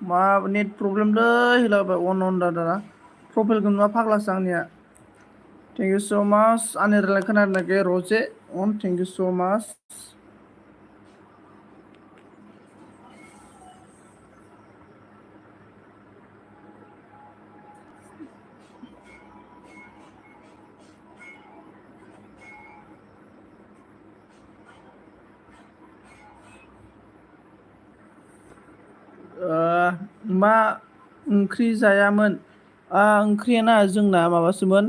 मा नेट प्रब्लेमलै होलाबाय अन दाना प्रफाइलखौ नुवा फाग्लासो आंनिया थेंक इउ स' माच आंनि रायलायनाय खोनादों ना गैया रजे अन थेंक इउ स' माच मा ओंख्रि जायामोन ओंख्रियाना जोंना माबासोमोन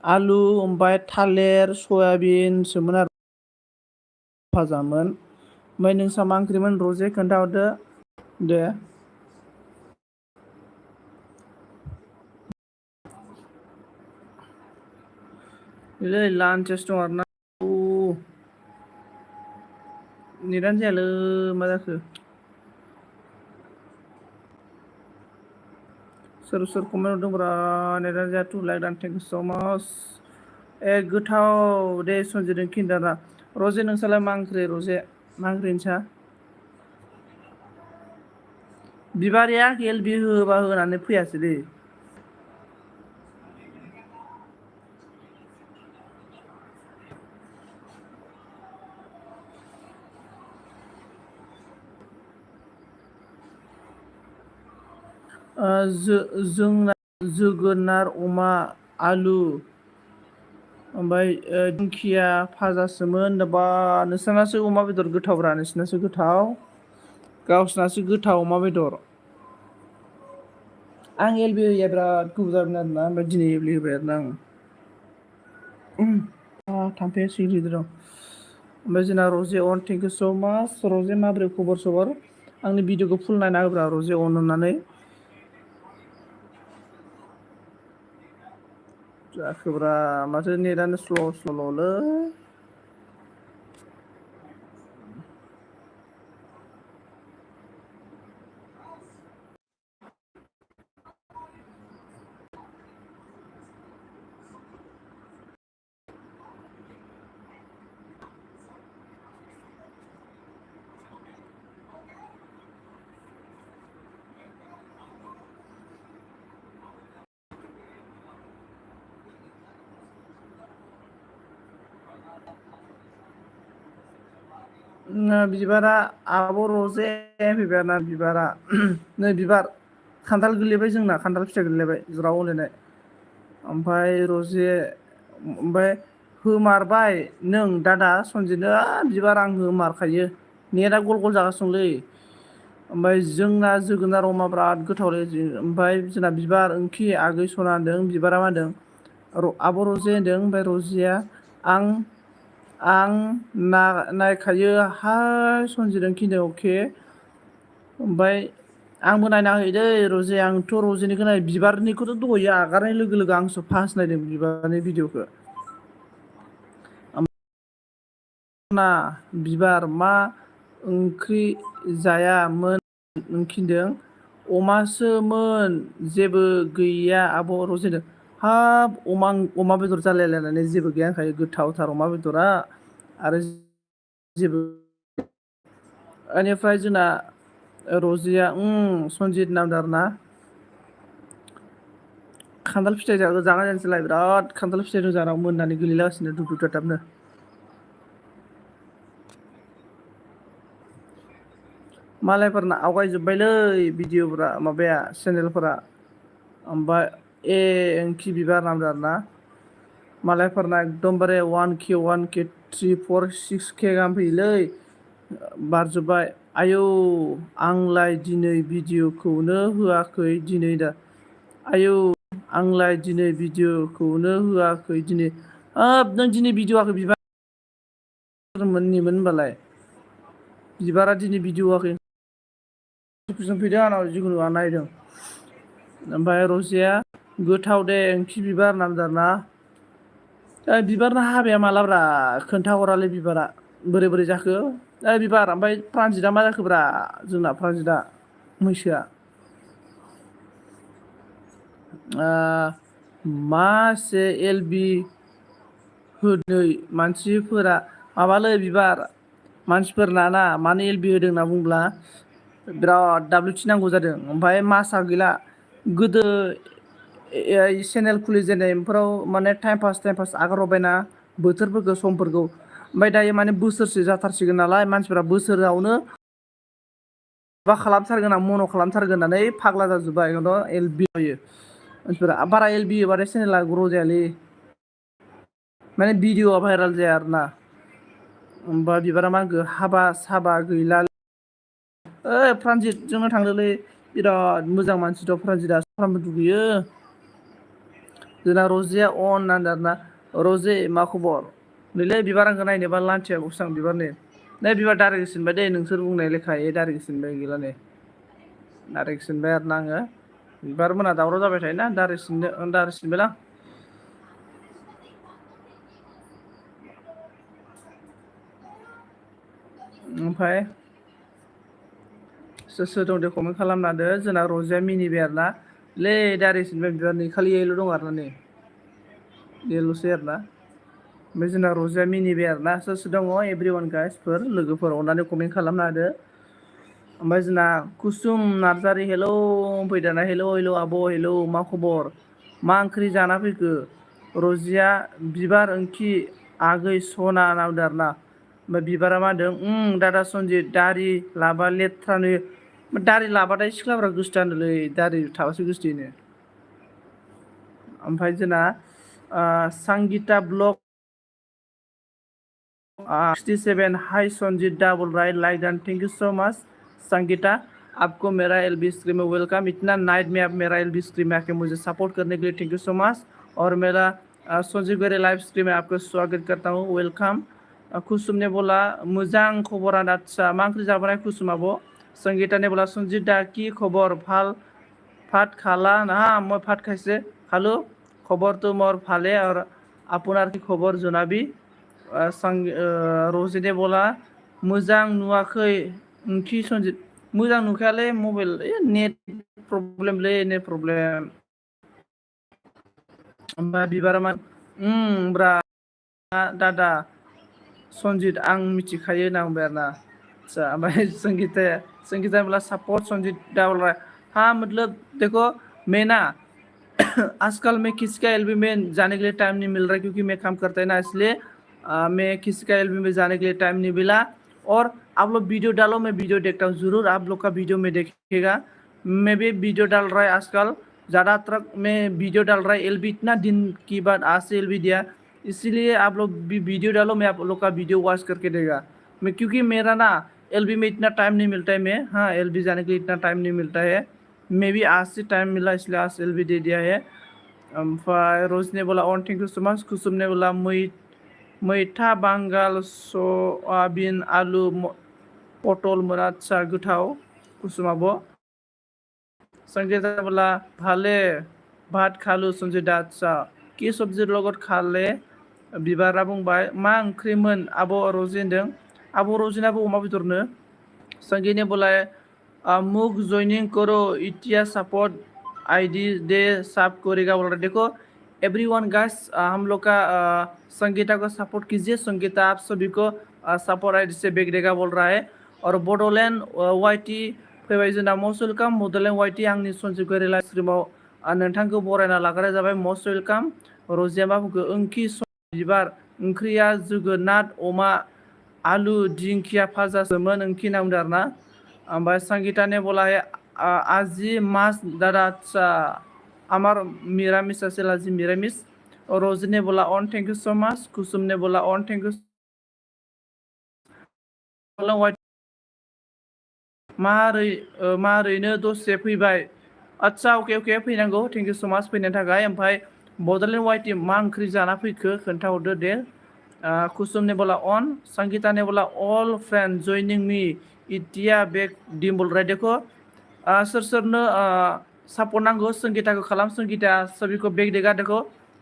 आलु ओमफ्राय थालेर सयाबिनसोमोन आरो फाजामोन ओमफ्राय नोंसा मा ओंख्रिमोन रजे खोन्थाहरदो दे नै लानसेसो दं आरोना नेटानो जायालै मा जाखो सोर सोर कमेन्ट हरदोंब्रा नेटानो जाया टु like and thank you so' much गोथाव दे सनजितजों खिन्थाना रजे नोंसालाय मा ओंख्रि रजे मा ओंख्रि नोंसा बिबारिया एल बि होबा होनानै फैयासैलै जोंना जोगोनार अमा आलु ओमफ्राय दिंखिया भाजासोमोन बा नोंसोरनासो अमा बेदर गोथावब्रा नोंसोरनासो गोथाव गावसोरनासो गोथाव अमा बेदर आं एल बि होयैया बिराद गोबाव जाबायमोन आरोना ओमफ्राय दिनै एल बि होबाय आरोना आं थाम्फैया सिरिदों र' ओमफ्राय जोंना रजे अन थेंक इउ स' माच रजे माबोरै खबर सबर आंनि भिडिअखौ फुल नायना होब्रा रजे अन अननानै जाखोब्रा माथो नेटानो स्ल'लै बिबारा आब' रजे फैबाय आरोना बिबारा नै बिबार खान्थाल गोरलैबाय जोंना खान्थाल फिथाइ गोरलैबाय ज्राव होनलायनाय ओमफ्राय रजे ओमफ्राय होमारबाय नों दादा सनजितनो बिबार आं होमारखायो नेटा गल गल जागासिनोलै ओमफ्राय जोंना जोगोनार अमा बिराद गोथावलै ओमफ्राय जोंना बिबार ओंख्रि आगै सना होनदों बिबारा मा होनदों आब' रजे होनदों ओमफ्राय रजेया आं नायखायो हाय सनजितजों खिनथादों अके ओमफ्राय आंबो नायना होयो दै रजे आंथ' रजेनिखौ नाय बिबारनिखौथ' दहैयो आगारनाय लोगो लोगो आंसो फार्स्ट नायदों बिबारनि भिडिअखौ ना बिबार मा ओंख्रि जायामोन नों खिनदों अमासोमोन जेबो गैया आब' रजे होनदों हाब अमा बेदर जालायलायनानै जेबो गैया होनखायो गोथावथार अमा बेदरा आरो जेबो बेनिफ्राय जोंना रजेया सनजित नामदों आरोना खान्थाल फिथाइ जानाय जानोसैलाय बिराद खान्थाल फिथाइ दं जोंहानाव मोननानै गोलैलागासिनो दुब दुब दाबनो मालायफोरना आवगायजोब्बायलै भिडिअफोरा माबाया चेनेलफोरा ओमफ्राय ओंखि बिबार नामदों आरोना मालायफोरना एकदमबारे 1K 3, 4, 6K गाहाम फैयोलै बारजोब्बाय आयौ आंलाय दिनै भिडिअखौनो होआखै दिनै दा आयौ आंलाय दिनै भिडिअखौनो होआखै दिनै हाब नों दिनै भिडिअ होआखै बिबार मोननिमोन होनबालाय बिबारा दिनै भिडिअ होआखै कुइसन फैदों आंनाव जिखुनु आं नायदों ओमफ्राय रजेया गोथाव दे ओंखि बिबार नामदों आरोना बिबारना हाबाया मालाब्रा खोन्थाहरालै बिबारा बोरै बोरै जाखो बिबार ओमफ्राय प्रानजितआ मा जाखोब्रा जोंना प्रानजितआ मैसोआ मासे एल बि होनै मानसिफोरा माबालै बिबार मानसिफोरना ना मानो एल बि होदों होनना बुंब्ला बिराद WT नांगौ जादों। ओमफ्राय मासआ गैला गोदो चेनेल खुलिजेननायफोराव माने टाइम पास आगारहरबायना बोथोरफोरखौ समफोरखौ ओमफ्राय दायो माने बोसोरसे जाथारसिगोन नालाय मानसिफ्रा बोसोरावनो माबा खालामथारगोन आं मन' खालामथारगोन होननानै फाग्ला जाजोब्बाय एलबि होयो मानसिफोरा बारा एलबि होबाथाय चेनेला ग्र' जायालै माने भिडिअआ भाइरेल जाया आरोना ओमफ्राय बिबारा मा होनखो हाबा साबा गैला ओइ प्रानजितजोंनो थांदोलै बिराद मोजां मानसिथ' प्रानजितआ सानफ्रामबो दुगैयो जोंना रजेया अन होनदों आरोना रजे मा खबर नैलै बिबार आंखौ नायनोबा लान्थिया गसो आं बिबार नै बिबार डाइरेक्ट सिनबाय दे नोंसोर बुंनाय लेखायै डाइरेक्ट सिनबाय गैला नै डाइरेक्ट सिनबाय आरोना आङो बिबार मोना दावराव जाबाय थायोना डाइरेक्ट सिनबायलां ओमफ्राय सोर दं दे कमेन्ट खालामना होदो जोंना रजेया मिनिबाय आरोना लै डाइरेक्ट सिनबाय बिबार नै खालि एल' दं आरोना नै बेल'सै आरोना ओमफ्राय जोंना रजेया मिनिबाय आरोना सोर दङ एभ्रि वान गाइसफोर लोगोफोर अननानै कमेन्ट खालामना होदो ओमफ्राय जोंना कुसुम नार्जारि हेलौ फैदोना हेलौ आब' हेलौ मा खबर मा ओंख्रि जाना फैखो रजिया बिबार ओंख्रि आगै सना होनना बुंदों आरोना ओमफ्राय बिबारा मा होनदों दादा सनजित दारि लाबा लेथ्रा नुयो दारि लाबाथाय सिख्लाफ्रा गोसथानोलै दारि थाबासो गोसथोयोनो ओमफ्राय जोंना संगीता ब्लग 67 हाय Sanjeet double right like and thank you so much Sangeeta आपको मेरा एलबी स्क्रीम में वेलकम इतना नाइट में आप मेरा एलबी स्क्रीम में आके मुझे सपोर्ट करने के लिए थैंक यू सो मच और मेरा संजीत गोयरी लाइव स्ट्रीम में आपको स्वागत करता हूँ वेलकम कुसुम ने बोला मोजां खबरा अच्छा मा ओंख्रि जाबोनाय कुसुम आब' संगीता ने बोला संजीत दा की खबर ভাল ভাত খালা না মই ভাত খাইছে খালো খবৰটো মোৰ ভালে আৰু আপোনাৰ কি খবৰ জনাবি रजिने बोला मोजां नुवाखै ओंथि सनजित मोजां नुखायालै मबाइल नेट प्रब्लेमलै नेट प्रब्लेम ओमफ्राय बिबारा मा ब्रा दादा सनजित आं मिथिखायो होनना बुंबाय आरोना आच्छा ओमफ्राय संगीता बोला सपोर्ट सनजित डाबल राइट हाँ मतलब देखो मैं ना आजकल मैं किसी का एल्बम में जाने के लिए टाइम नहीं मिल रहा क्योंकि मैं काम करता है ना इसलिए मैं किसी का एल्बम में जाने के लिए टाइम नहीं मिला और आप लोग वीडियो डालो मैं वीडियो देखता हूँ ज़रूर आप लोग का वीडियो में देखिएगा मैं भी वीडियो डाल रहा है आजकल ज़्यादातर मैं वीडियो डाल रहा है एलबी इतना दिन की बाद आज से एलबी दिया इसीलिए आप लोग भी वीडियो डालो मैं आप लोग का वीडियो वॉच करके देगा मैं क्योंकि मेरा ना एलबी में इतना टाइम नहीं मिलता है मैं हाँ एलबी जाने के लिए इतना टाइम नहीं मिलता है मैं भी आज से टाइम मिला इसलिए आज एलबी दे दिया है ओमफ्राय रोज ने बोला ऑन thank you so much Kusum ने बोला मैथा बांगाल सयाबिन आलु पटल मोना आच्छा गोथाव कुसुम आब' संगीता बोला भाले भात खालु संजीता आच्छा कि सब्जिर লগত खाले बिबारा बुंबाय मा ओंख्रिमोन आब' रजि होनदों आब' रजिनाबो अमा बेदरनो संगीने बोला मुख ज्वाइनिंग करो इटिया सपोर्ट आईडी दे सब करेगा बोल रहा देखो एवरीवन गाइस हम लोग का संगीता को सपोर्ट कीजिए संगीता आप सभी को सपोर्ट आईडी से बेग देगा बोल रहा है और बड'लेण्ड वाईटी फैबाय जोंना मस्ट वेलकाम बड'लेण्ड वाईटी आंनि सनजित गोयरी लाइभ स्ट्रिमाव नोंथांखौ बरायना लाग्राया जाबाय मस्ट वेलकाम रजिया मा बुंखो ओंख्रि बिबार ओंख्रिया जोगोनार अमा आलु दिंखिया भाजासोमोन ओंख्रि होनना बुंदों आरोना ओमफ्राय संगीता ने बोला है আজি মাছ दादा अच्छा আমার निरामिष আছে আজি निरामिष और रोजी ने बोला ऑन thank you so much Kusum ने बोला ऑन थैंक यू मारैनो दसे फैबाय आच्छा अके फैनांगौ थैंक यू सो मच फैनायनि थाखाय ओमफ्राय बड'लेण्ड वाईटी मा ओंख्रि जाना फैखो खोन्थाहरदो दे कुसुम ने बोला ऑन संगीता ने बोला ऑल फ्रेंड जॉइनिंग मी इटिया बेग डिम्बल राइट देखो सोर सोरनो सपोर्ट नांगौ संगीता को खालाम संगीता सभी को बेग देगा देखो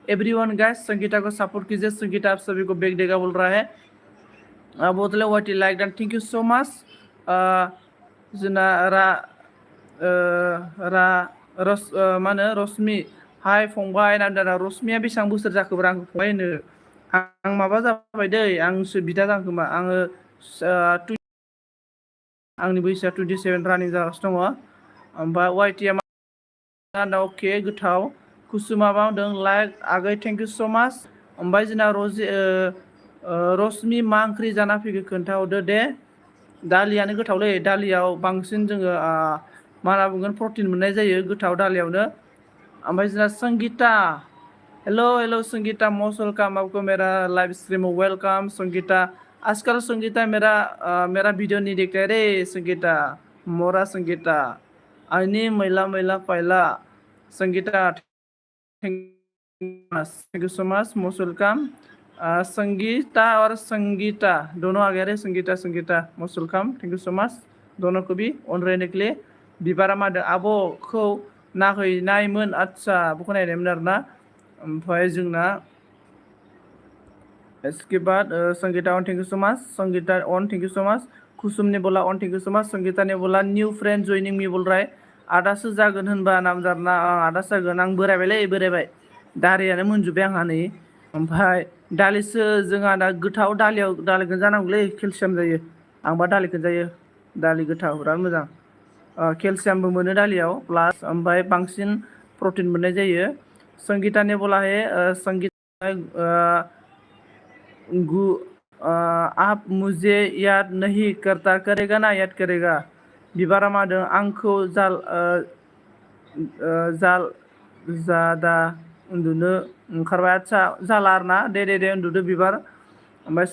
एवरीवन गाइस संगीता को सपोर्ट कीजिए संगीता आप सभी को बेग देगा बोल रहा है बड'लेण्ड वाईटी like and thank you so much जोंना मा होनो रश्मि हाय फंबाय होनना रश्मिया बेसेबां बोसोर जाखोब्रा आंखौ फंबाय होनो आं माबा जाबाय दै आंसो बिदा जाखोमा आङो आंनि बैसोआ 27 रानिं जागासिनो दङ। ओमफ्राय वाइटिया दा अके गोथाव। कुसुमा बुंदों लाइक आगै थेंक इउ स' माच। ओमफ्राय जोंना रश्मि मा ओंख्रि जाना फैखो खोन्थाहरदो दे। दालियानो गोथावलै, दालियाव बांसिन जोङो मा होनना बुंगोन प्रटिन मोननाय जायो गोथाव दालियावनो। ओमफ्राय जोंना Sangeeta, hello hello Sangeeta, most welcome आपको मेरा लाइव स्ट्रीम में, वेलकम संगीता। आजकल संगीता मेरा वीडियो नहीं देखते रे संगीता, मोरा संगीता आईनी मैला मैला पायला Sangeeta. Thank you so much, most welcome. Sangeeta और संगीता दोनों आ गए रे, Sangeeta Sangeeta most welcome, thank you so much दोनों को भी अन रहने के लिए। बिबारा मादो आब'खौ नायहैनायमोन, आदसा आब'खौ नायनायमोन आरोना। ओमफ्राय जोंना इसके बाद संगीता ऑन thank you so much, Sangeeta ऑन thank you so much. Kusum ने बोला ऑन thank you so much. Sangeeta ने बोला न्यू फ्रेंड जॉइनिंग मी बोल रहा है। आदासो जागोन होनबा नामजारना, आदासो जागोन, आं बोरायबायलै बोरायबाय, दारियानो मोनजोब्बाय आंहा नै। ओमफ्राय दालिसो जोंहा दा गोथाव, दालिखौनो जानांगौलै केलसियाम जायो। आंबा दालिखौनो जायो, दालि गोथाव बिराद मोजां। केलसियामबो मोनो दालियाव, प्लास ओमफ्राय बांसिन प्रटिन मोननाय जायो। संगीता ने बोला है संगीता आप मुझे याद नहीं करता, करेगा ना, याद करेगा। बिबारा मादों आंखौ जादा उन्दुनो ओंखारबाय, आदसा जाला आरोना, दे उन्दुदो बिबार। ओमफ्राय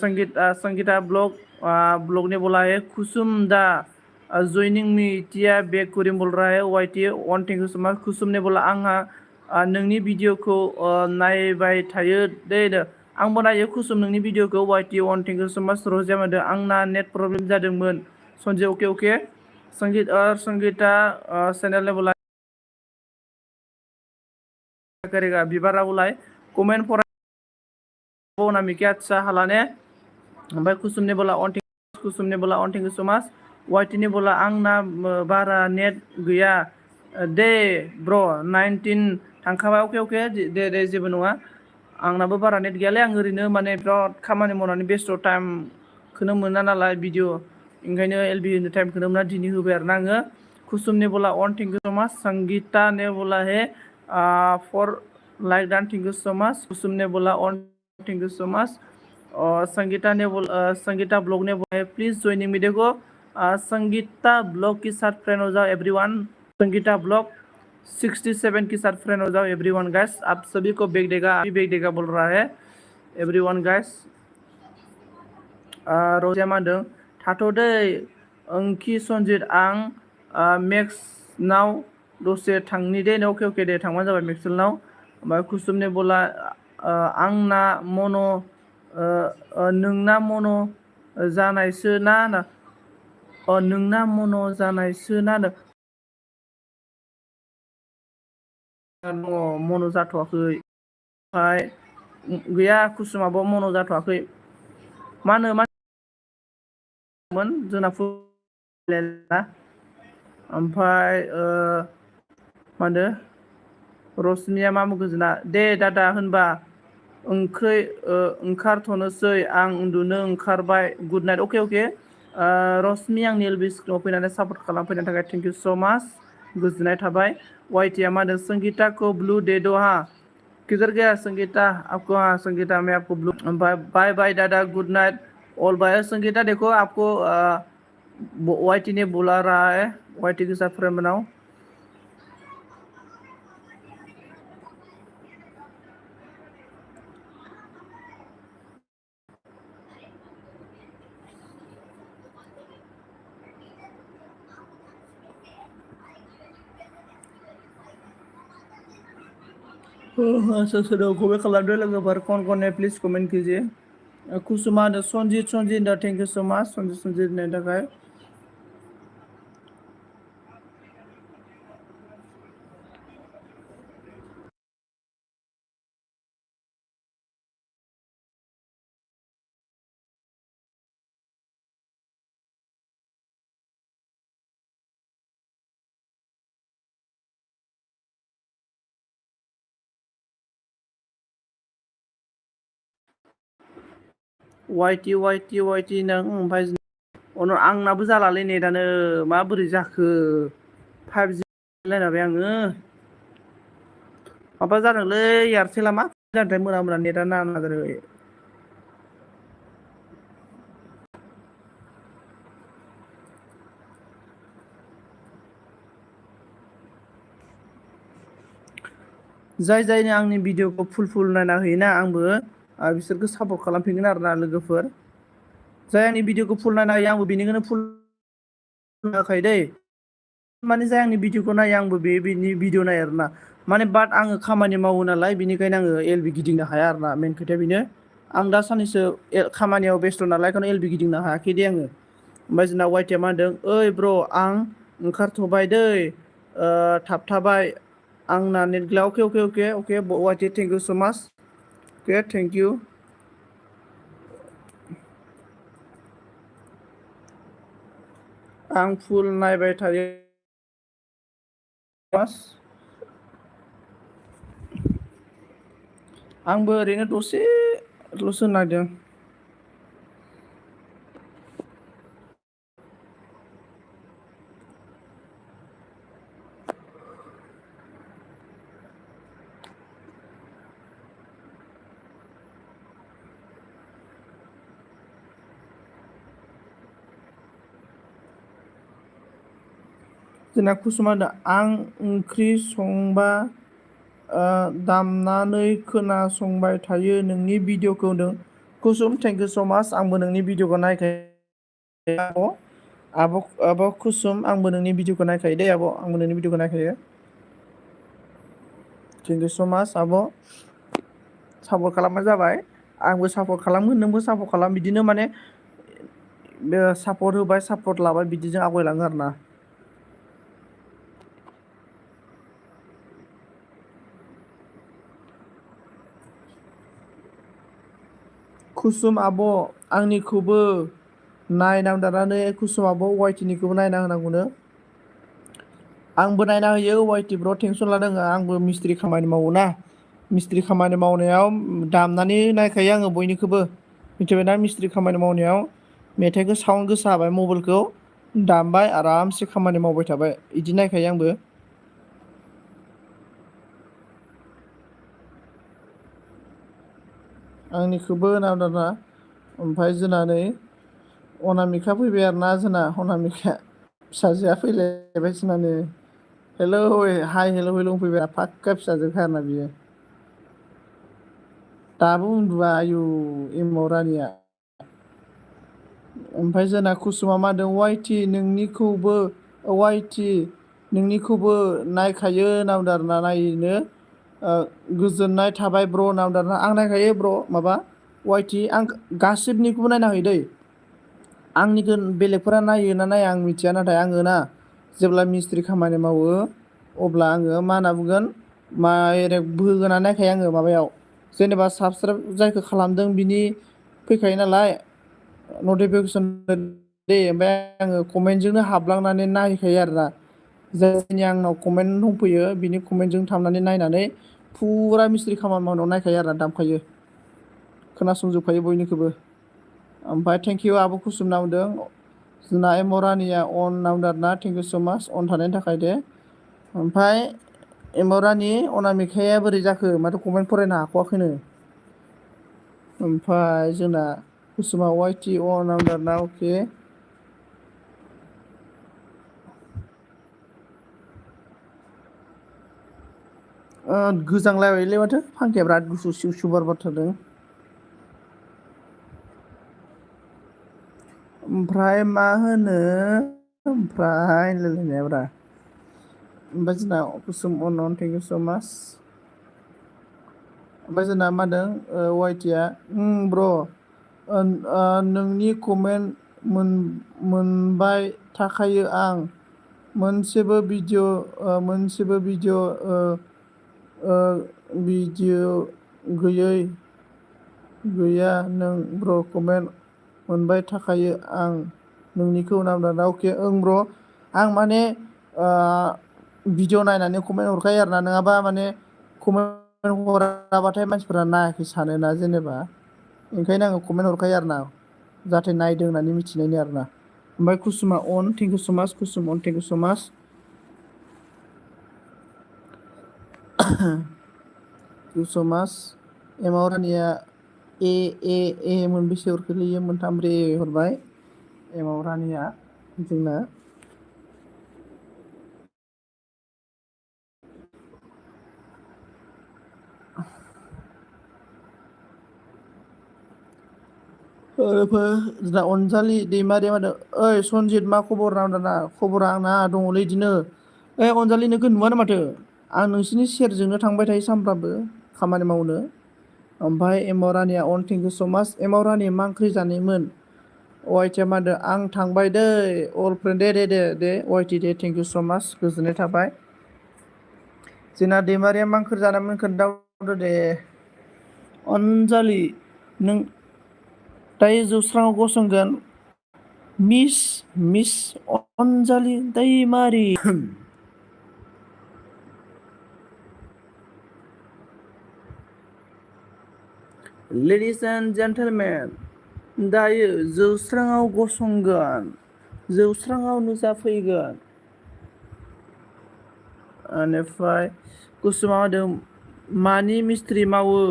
संगीता ब्लॉग ने बोला है कुसुम दा जॉइनिंग मी इटिया बेक करिम बोल रहा है वाइटी वन thank you so much. Kusum ने बोला आंहा नोंनि भिडिअखौ नायबाय थायो दे। आंबो नायो कुसुम नोंनि भिडिअखौ, वाइटी वन thank you so much. Razia मोनदों आंना नेट प्रब्लेम जादोंमोन। सन्जय अके अके। संगीता चैनल ने बोला करेगा। बिबारा बोला कमेंट फराय नामी के, अच्छा हालाने। ओमफ्राय कुसुमने बोला अन थैंक यू सो मच। वाइटिने बोला आंना बारा नेट गैया दे ब्र, 19 थांखाबाय। अके अके दे जेबो नङा, आंनाबो बारा नेट गैयालै, आं ओरैनो माने बिराद खामानि मावनानै बेस्थ', टाइमखौनो मोना नालाय भिडिअ, ओंखायनो एलबि होनो टाइमखौनो मोना, दिनै होबाय आरोना आङो। कुसुमने बोला अन thank you so much. Sangeeta ने बोला है फॉर लाइक डान थैंक यू सो मच। कुसुमने बोला ऑन थैंक यू सो मच। और संगीता ब्लॉग ने बोला है प्लीज ज्वाइनिंग मी। देखो संगीता ब्लॉग के साथ फ्रेंड हो जाओ एवरीवन। संगीता ब्लॉग 67 के साथ फ्रेंड हो जाओ एवरीवन गाइस। आप सभी को बैग देगा, अभी बैग देगा बोल रहा है एवरीवन गाइस। रजिया मादों थाथ'दै ओंखि सन्जित, आं मेक्सनाव दसे थांनि दे। अके अके दे, थांबानो जाबाय मेक्सनाव। ओमफ्राय कुसुमने बोला आंना नोंना मन' जानायसो ना, नोंना मन' जानायसो ना मन' जाथ'वाखै। ओमफ्राय गैया कुसुमाबो मन' जाथ'वाखै। मा मोन जोंना फुलेना। ओमफ्राय मा होनो रश्मिया मा बुंगोन जोंना, दे दादा होनबा ओंखारथ'नोसै, आं उन्दुनो ओंखारबाय, गुड नाइट। अके अके रश्मि, आंनि एलबि स्क्रिनाव फैनानै सापर्ट खालामफैनायनि थाखाय थेंक इउ स' माच, गोजोननाय थाबाय। वाइटिया मा होनो संगीता को ब्लू दे दो हाँ, किधर गया संगीता आपको, हाँ संगीता मैं आपको ब्लू। बाय बाय दादा, गुड नाइट ऑल बाय। संगीता देखो आपको वाइटी ने बुला रहा है, वाइटी के साथ फ्रेंड बनाओ। कमेंट खालामदो लोगोफोर, कौन है प्लीज कमेंट कीजिए। Kusuma Sanjit thank you so much, Sanjit ने थाखाय। वाइटी नों ओमफ्राय आंनाबो जालालै नेटानो माबोरै जाखो 5G लायरायबाय आङो माबा जादोंलै एयारटेला मा जादोंथाय मोना नेटानो नांनो नागिरै जाय जायनो आंनि भिडिअखौ फुल नायना होयोना आंबो बिसोरखौ सापर्ट खालामफिनगोन आरोना लोगोफोर जाय आंनि भिडिअखौ फुल नायना होयो आंबो बेनिखौनो फुल होखायो दै माने जाय आंनि भिडिअखौ नायो आंबो बेनि भिडिअ नायो आरोना माने बाट आङो खामानि मावो नालाय बेनिखायनो आङो एलबि गिदिंनो हाया आरोना मेन खोथाया बेनो आं दा साननैसो खामानियाव बेस्थ' नालाय बेखौनो एलबि गिदिंनो हायाखै दे आङो ओमफ्राय जोंना वाइटिया मा होनदों ओइ ब्र' आं ओंखारथ'बाय दै थाबथाबाय आंना नेट गैला अके वाइटि thank you so' much okay thank U आं फुल नायबाय थायो बास आंबो ओरैनो दसेल'सो नायदों जोंना कुसुमा होनदों आं ओंख्रि संबा दामनानै खोनासंबाय थायो नोंनि भिडिअखौ होनदों कुसुम थेंक इउ स' माच आंबो नोंनि भिडिअखौ नायखायो आब' कुसुम आंबो नोंनि भिडिअखौ नायखायो दे आब' आंबो नोंनि भिडिअखौ नायखायो थेंक इउ स' माच आब' सापर्ट खालामबानो जाबाय आंबो सापर्ट खालामगोन नोंबो सापर्ट खालाम बिदिनो माने सापर्ट होबाय सापर्ट लाबाय बिदिजों आवगायलाङो आरोना कुसुम आब' आंनिखौबो नायनांदानानै कुसुम आब' वाइटिनिखौबो नायना होनांगौनो आंबो नायना होयो वाइटि ब्र' टेनसन लादों आंबो मिस्ट्रि खामानि मावो ना मिस्ट्रि खामानि मावनायाव दामनानै नायखायो आङो बयनिखौबो मिथिबायना मिस्ट्रि खामानि मावनायाव मेथाइखौ साउन्ड गोसा होबाय मबाइलखौ दामबाय आरामसे खामानि मावबाय थाबाय बिदि नायखायो आंबो आंनिखौबो नायदाना ओमफ्राय जोंना नै अनामिका फैबाय आरोना जोंना अनामिका फिसाजोआ फैलायबाय जोंना नै हेलौ हाय हेलौ फैबाय फाक्का फिसाजोखा आरोना बियो दाबो उन्दुआ आयु एमाव रानिया ओमफ्राय जोंना कुसुमा मा होनदों वाइटि नोंनिखौबो वाइटि नोंनिखौबो नायखायो होनना बुंदों आरोना नायनो गोजोननाय थाबाय ब्र' होनना बुंदों आरोना आं नायखायो ब्र' माबा वाइटि आं गासिबनिखौबो नायना होयो दै आंनिखौ बेलेगफोरा नायो ना नाया आं मिथिया नाथाय आङो ना जेब्ला मिस्ट्रि खामानि मावो अब्ला आङो मा होनना बुंगोन बोगोना नायखायो आङो माबायाव जेनेबा साबसक्राइब जायखौ खालामदों बिनि फैखायो नालाय नटिफिकेसन दे ओमफ्राय आङो कमेन्टजोंनो हाबलांनानै नायहैखायो आरोना जायनि आंनाव कमेन्ट दंफैयो बिनि कमेन्टजों थांनानै नायनानै फुरा मिस्ट्रि खामानि मावनायाव नायखायो आरोना दामखायो खोनासंजोबखायो बयनिखौबो ओमफ्राय थेंकिउ आब' कुसुम होनना बुंदों जोंना एम रानिया अन होनना बुंदों आरोना थेंक इउ स' माच अन थानायनि थाखाय दे ओमफ्राय एम रानि अनामिकाया बोरै जाखो माथो कमेन्ट फरायनो हाख'वाखैनो ओमफ्राय जोंना कुसुमा वाइटि अन होनना बुंदों आरोना अके गोजांलायबायलै माथो फांखाया बिराद गुसु सिउ सिउ बार बारथारदों ओमफ्राय मा होनो ओमफ्राय होनलायलायनायाब्रा ओमफ्राय जोंना कुसुम अन थेंक इउ स' माच ओमफ्राय जोंना मा होनदों वाइटिया ब्र' नोंनि कमेन्ट मोनबाय थाखायो आं मोनसेबो भिडिअ गैया नों ब्र' कमेन्ट मोनबाय थाखायो आं नोंनिखौ नामदा अके ओं ब्र' आं माने भिडिअ नायनानै कमेन्ट हरखायो आरोना नङाबा माने कमेन्ट हराबाथाय मानसिफोरा नायाखै सानोना जेनेबा ओंखायनो आङो कमेन्ट हरखायो आरोना जाहाथे नायदों होननानै मिथिनायनि आरोना ओमफ्राय कुसुमा अन थेंक इउ सो माच कुसुम अन थेंक इउ सो माच थेंक इउ सो माच एमाव रानिया ए मोनबेसे हरखोलैयो मोनथाम रे हरबाय एमाव रानिया जोंना जोंना अनजालि दैमारिया मा होनो ओइ सनजित मा खबर रावना खबरा आंना दङलै इदिनो ओइ अनजालि नोंखौ नुवानो माथो आं नोंसिनि सेरजोंनो थांबाय थायो सानफ्रामबो खामानि मावनो ओमफ्राय एमाव रानिया अन थेंक इउ स' माच एमाव रानि मा ओंख्रि जानायमोन अवाइटिया मा होनदों आं थांबाय दै अल फ्रेन्ड दे अवाइटि दे थेंक इउ स' माच गोजोननाय थाबाय जोंना दैमारिया मा ओंख्रि जानायमोन खोन्थाहरदो दे अनजालि नों दायो जौस्राङाव गसंगोन मिस अनजालि दैमारि लेडिस एन्ड जेन्टेलमेन दायो जौस्राङाव गसंगोन जौस्राङाव नुजाफैगोन बेनिफ्राय कुसुमा होदों मानि मिस्ट्रि मावो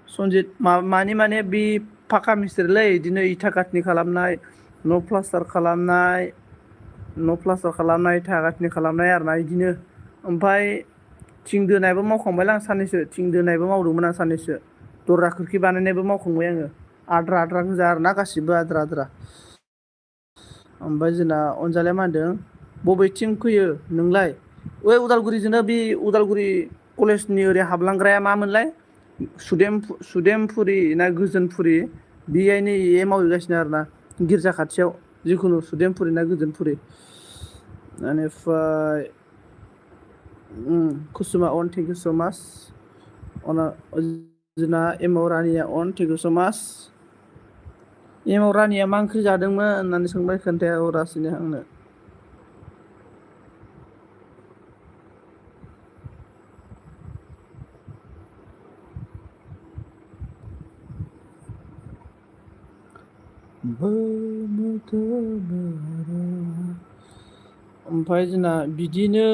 सनजित मानि माने बे फाखा मिस्ट्रिलै बिदिनो इथा गाथनि खालामनाय न' प्लास्टार खालामनाय इथा गाथनि खालामनाय आरोना बिदिनो ओमफ्राय थिं दोनायबो मावखांबायलै आं साननैसो थिं दोनायबो मावदोंमोन आं साननैसो दरजा खोरखि बानायनायबो मावखांबाय आङो आद्रा गोजा आरोना गासिबो आद्रा ओमफ्राय जोंना अनजालिया मा होनदों बबेथिं फैयो नोंलाय ओइ उदालगुरिजोंनो बे उदालगुरि कलेजनि ओरै हाबलांग्राया मामोनलाय सुदेमफुरि ना गोजोनफुरि बेहायनो मावहैगासिनो आरोना गिर्जा खाथियाव जिखुनु सुदेमफुरि ना गोजोनफुरि बेनिफ्राय कुसुमा अन थेंक इउ स' माच जोंना एमाव रानिया अन थेंक इउ स' माच एमाव रानिया मा ओंख्रि जादोंमोन होननानै सोंबाय खोन्थाया हरासिनो आंनो ओमफ्राय जोंना बिदिनो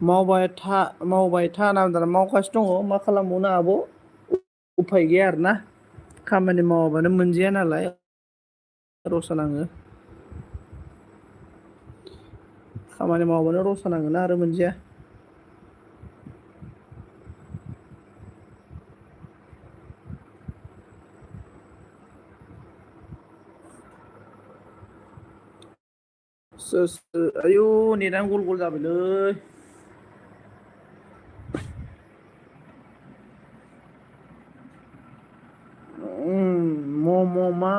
मावबाय था मावगासिनो दङ मा खालामबावनो आब' उफाय गैया आरोना खामानि मावाबानो मोनजाया नालाय रसा नाङो खामानि मावाबानो रसा नाङोना आरो मोनजाया आयु नेटानो गल गल जाबायलै ममा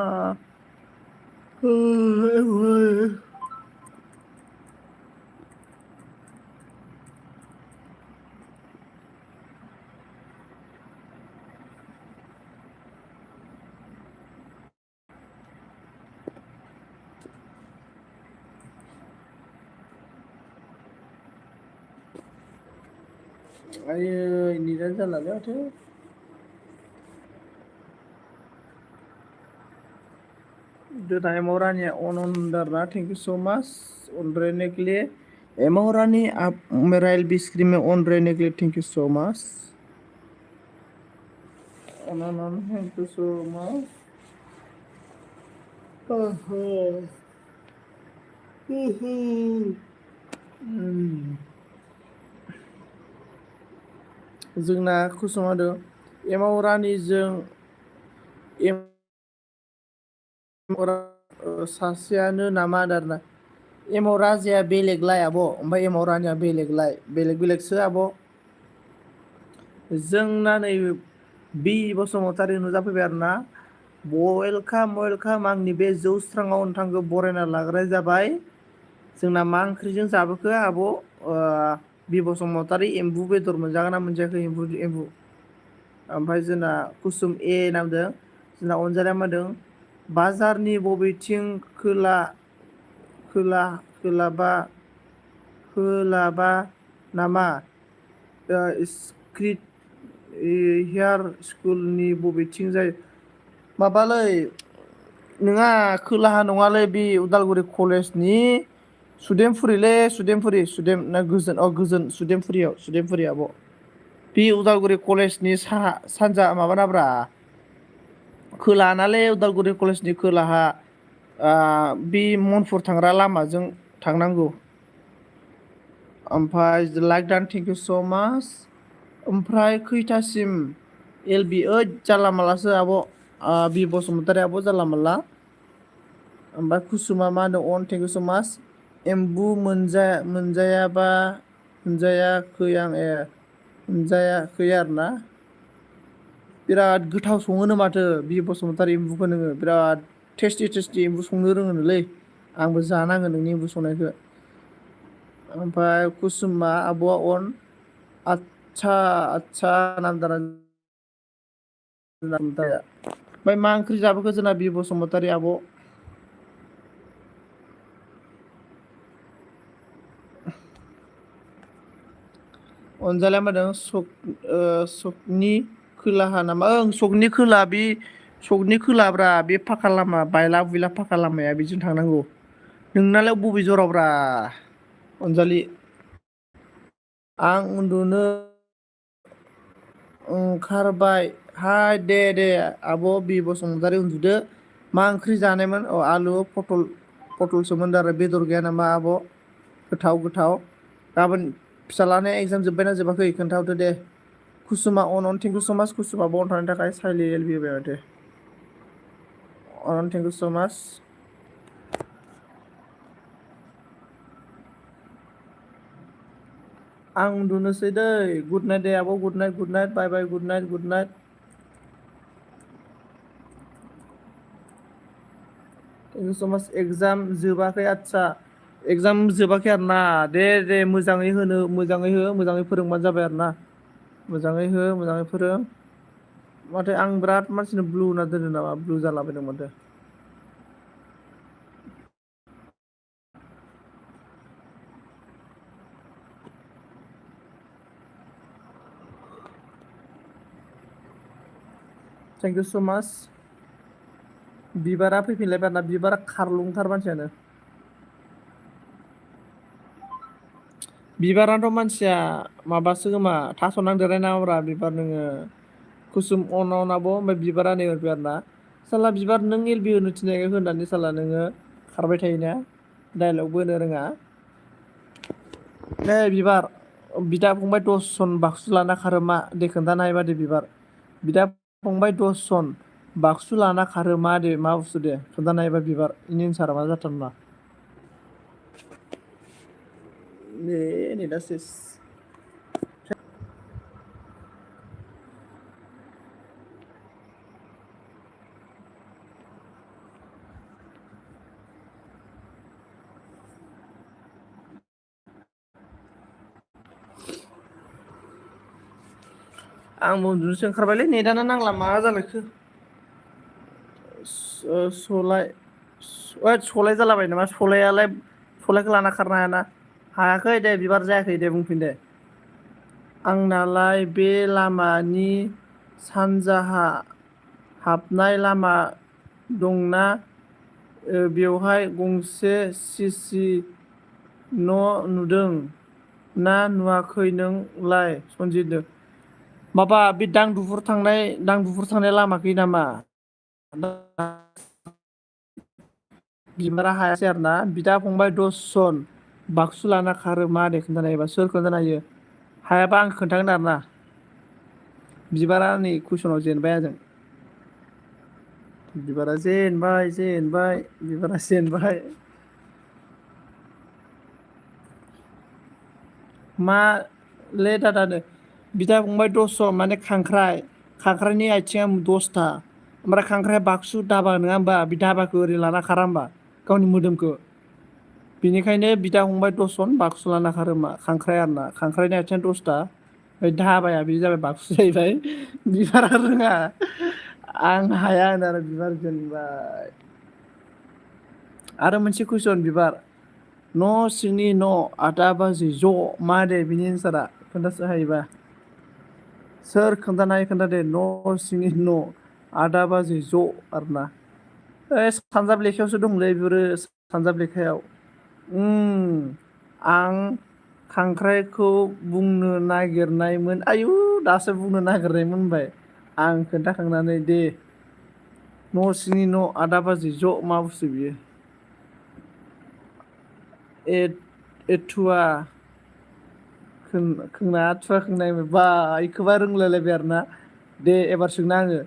आयै नेटानो जालालै माथो जोंना एमाव रानिया अन होनदों आरोना थेंक इउ स' माच अनद्रायनाय के लिए एमाव रानि आप मेरा एलबी स्क्रीन में ऑन रहने के लिए thank you so much thank you so much जोंना कुसुमा होदों एमाव रानिजों सासेयानो नामा आदारना एमाव राजाया बेलेगलाय आब' ओमफ्राय एमाव रानिया बेलेगसो आब' जोंना नै बि बसुमतारी नुजाफैबाय आरोना वेलकाम आंनि बे जौस्राङाव नोंथांखौ बरायना लाग्राया जाबाय जोंना मा ओंख्रिजों जाबोखो आब' बि बसुमतारी एम्बु बेदर मोनजागोन ना मोनजायाखै एम्बु ओमफ्राय जोंना कुसुम ए नामदों जोंना अनजालिया मा होनदों बाजारनि बबेथिं खोलाबा नामा स्क्रिट हेयार स्कुलनि बबेथिं जायो माबालै नोङा खोलाहा नङालै बे उदालगुरि कलेजनि सुदेमफुरिलै सुदेमफुरि सुदेम ना गोजोन गोजोन सुदेमफुरि आब'। बे उदालगुरि कलेजनि साहा सानजा माबानाब्रा खोलानालै उदालगुरि कलेजनि खोलाहा बे मनफुर थांग्रा लामाजों थांनांगौ। ओमफ्राय लाइक दान थेंक इउ स' माच। ओमफ्राय खैथासिम एल बि ओइद जानला मानलासो आब'। बि बसुमतारी आब' जानला मोनला। ओमफ्राय कुसुमा मा होनो अन थेंक इउ स' माच। एम्बु मोनजायाबा मोनजायाखै आं मोनजायाखै आरोना। बिराद गोथाव सङोनो माथो बि बसुमतारी एम्बुखौ नोङो बिराद टेस्टि टेस्टि एम्बु संनो रोङोनोलै आंबो जानांगोन नोंनि एम्बु संनायखौ। ओमफ्राय कुसुमा आब'आ अन आदसा नामजादा ओमफ्राय मा ओंख्रि जाबोखो जोंना बि बसुमतारी आब'? अनजालिया मादों सकनि खोलाहा नामा ओं सकनि खोला बे सकनि खोलाब्रा बे फाखा लामा बायला बुइला फाखा लामाया बेजों थांनांगौ। नोंनालाय बबे जरावब्रा अनजालि? आं उन्दुनो ओंखारबाय हाय दे आब' बि बसुमतारी उन्दुदो। मा ओंख्रि जानायमोन आलु पटलसोमोन आरो बेदर गैया नामा आब'? गोथाव गाबोन फिसालानि एगजाम जोब्बायना जोबाखै खोन्थाहरदो दे। कुसुमा अन थेंक इउ स' माच कुसुमा बावनो थानायनि थाखाय साइलि एल बि होबाय माथो। थेंक इउ स' माच। आं उन्दुनोसै दै गुड नाइट दे आब' good night bye bye good night. Thank you so' much exam जोबाखै आदसा एगजाम जोबाखै आरोना दे मोजाङै हो मोजाङै फोरोंबानो जाबाय आरो ना। मोजाङै हो मोजाङै फोरों। माथो आं बिराद मानसिनो ब्लु होना दोनो नामा ब्लु जालाबायदों माथो। Thank you so' much. बिबारा फैफिनलायबाय आरोना बिबारा खारलुंथार मानसियानो। बिबारानोथ' मानसिया माबासो खोमा थास' नांदेरनाय नामाब्रा बिबार नोङो। कुसुम अन आब' ओमफ्राय बिबारा नै हरबाय आरोना। साला बिबार नों एल बि होनो थिननायखाय होनानै साला नोङो खारबाय थायोना। डाइलगबो होनो रोङा। नै बिबार बिदा फंबाय दसजन बाक्सु लाना खारो मा दे खोन्थानो हायोबा दे बिबार। बिदा फंबाय दसजन बाक्सु लाना खारो मा दे मा बुस्थु दे खोन्थानो हायोबा बिबार बेनि एन्सारा मा जाथावना? नेटा सेस। आंबो उन्दुनोसो ओंखारबायलै नेटानो नांला मा जालायखो। सलाय जालाबाय नामा सलायखौ लाना खारनो हायाना। हायाखै दे बिबार जायाखै दे बुंफिन दे। आंनालाय बे लामानि सानजाहा हाबनाय लामा दंना बेवहाय गंसे सिसि न' नुदों ना नुवाखै नोंलाय सनजित माबा बे दांदुफुर थांनाय लामाखै नामा? बिबारा हायासै आरोना बिदा फंबाय दसजन बाक्सु लाना खारो मा दे खोन्थानो हायोबा सोर खोन्थानो हायो हायाबा आं खोन्थागोन आरोना। बिबारा नै कुइसनाव जेनबाय आंजों। बिबारा जेनबाय। मा ले दादानो बिदा फंबाय दसजन माने खांख्राइनि आथिङा दसथा ओमफ्राय खांख्राइ बाक्सु दाबा नङा होमबा बे दाबाखौ ओरै लाना खारा होमबा गावनि मोदोमखौ बिनिखायनो बिदा फंबाय दसजन बाक्सु लाना खारो मा खांख्राइ आरोना खांख्राइनि आथिङा दसथा ओमफ्राय धाबाया बे जाबाय बाक्सु जाहैबाय बिबारा रोङा आं हाया होनो आरो बिबार जेनबाय। आरो मोनसे कुइसन बिबार न' सिंनि न' आदा बाजै ज' मा दे बिनि एन्सारा खोन्थानो हायोबा सोर खोन्थानो हायो खोन्थादे न' सिंनि न' आदा बाजै ज' आरोना सानजाब लेखायावसो दंलै बेफोरो सानजाब लेखायाव। आं खांख्राइखौ बुंनो नागिरनायमोन आयु दासो बुंनो नागिरनायमोन होनबाय आं खोन्थाखांनानै दे न' सिंनि न' आदा बाजै ज' मा बुस्थु बियो एथुवा खोंना थुवा खोंनाय बा इखौबा रोंलायलायबाय आरोना दे एबार सोंना आङो